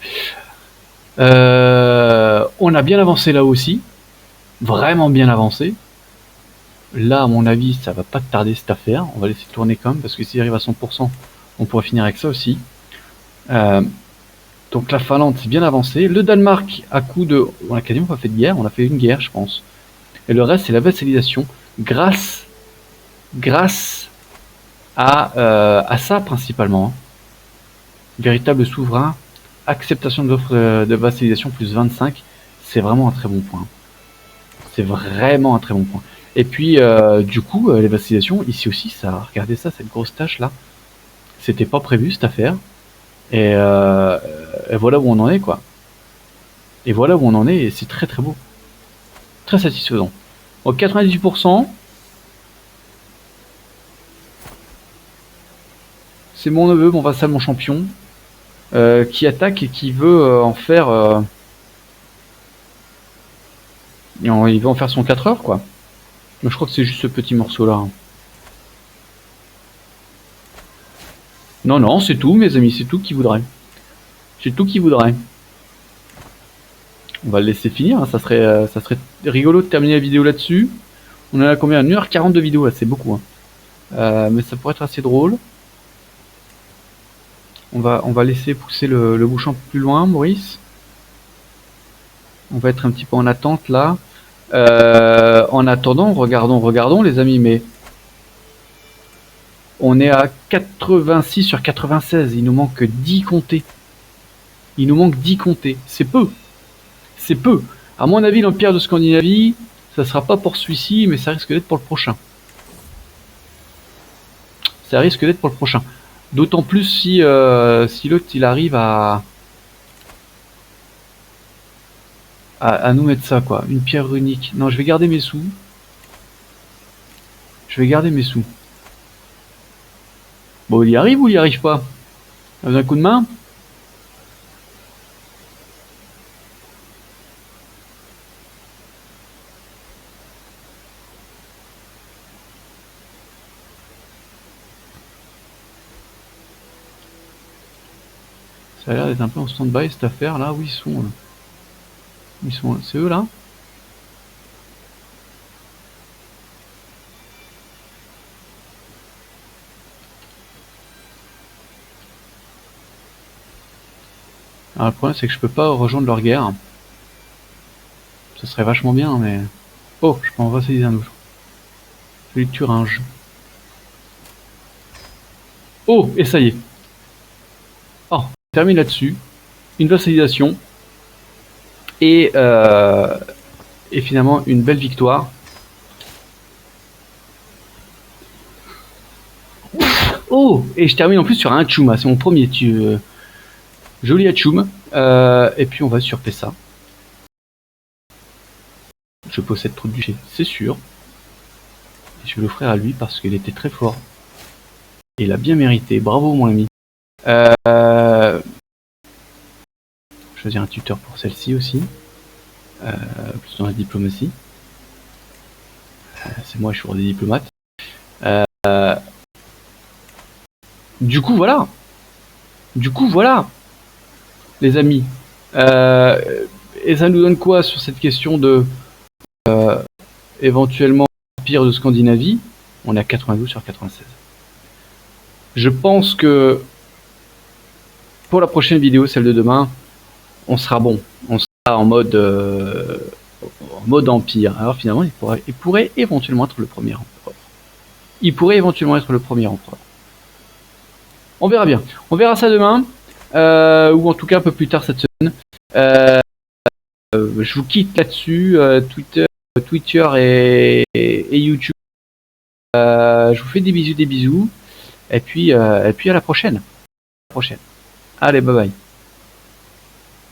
On a bien avancé là aussi. Vraiment bien avancé. Là, à mon avis, ça va pas tarder cette affaire. On va laisser tourner quand même, parce que s'il arrive à 100%, on pourra finir avec ça aussi. Donc la Finlande, c'est bien avancé. Le Danemark, à coup de... On a quasiment pas fait de guerre, on a fait une guerre, je pense. Et le reste, c'est la vassalisation, grâce à ça, principalement. Véritable souverain, acceptation de l'offre de vassalisation, plus 25. C'est vraiment un très bon point. C'est vraiment un très bon point. Et puis, du coup, les vassalisations, ici aussi, ça, regardez ça, cette grosse tâche là. C'était pas prévu cette affaire. Et voilà où on en est, quoi. Et voilà où on en est, et c'est très très beau. Très satisfaisant. Donc 98%. C'est mon neveu, mon vassal, mon champion, qui attaque et qui veut en faire... il veut en faire son 4 heures, quoi. Mais je crois que c'est juste ce petit morceau-là. Non, non, c'est tout, mes amis, c'est tout qu'il voudrait. C'est tout qu'il voudrait. On va le laisser finir, hein. Ça serait rigolo de terminer la vidéo là-dessus. On en a combien? 1h40 de vidéo, là, c'est beaucoup. Hein. Mais ça pourrait être assez drôle. On va laisser pousser le bouchon plus loin, Maurice. On va être un petit peu en attente, là. En attendant, regardons, les amis, mais... On est à 86 sur 96, il nous manque 10 comtés. Il nous manque 10 comtés, c'est peu. C'est peu. À mon avis, l'Empire de Scandinavie, ça sera pas pour celui-ci, mais ça risque d'être pour le prochain. Ça risque d'être pour le prochain. D'autant plus si l'autre il arrive à nous mettre ça, quoi. Une pierre runique. Non, je vais garder mes sous. Je vais garder mes sous. Bon, il y arrive ou il y arrive pas? Vous avez un coup de main? Ça a l'air d'être un peu en stand-by cette affaire là. Où ils sont là? Ils sont, c'est eux là? Alors le problème c'est que je peux pas rejoindre leur guerre. Ça serait vachement bien, mais... Oh, je peux en vassaliser un autre. Celui de Thuringe. Oh, et ça y est. Oh, on termine là-dessus. Une vassalisation. Et finalement, une belle victoire. Oh, et je termine en plus sur un Hatchoum. C'est mon premier joli Hatchoum. Et puis on va sur Pessa. Je possède trop de duché, c'est sûr. Et je vais l'offrir à lui parce qu'il était très fort. Et il a bien mérité. Bravo mon ami. Choisir un tuteur pour celle-ci aussi. Plus dans la diplomatie. C'est moi, je suis des diplomates. Du coup, voilà. Les amis. Et ça nous donne quoi sur cette question de éventuellement Empire de Scandinavie? On est à 92 sur 96. Je pense que pour la prochaine vidéo, celle de demain, on sera bon. On sera en mode empire. Alors finalement, il pourrait éventuellement être le premier empereur. On verra bien. On verra ça demain. Ou en tout cas un peu plus tard cette semaine. Je vous quitte là-dessus. Twitter et YouTube. Je vous fais des bisous. Et puis à la prochaine. Allez, bye bye.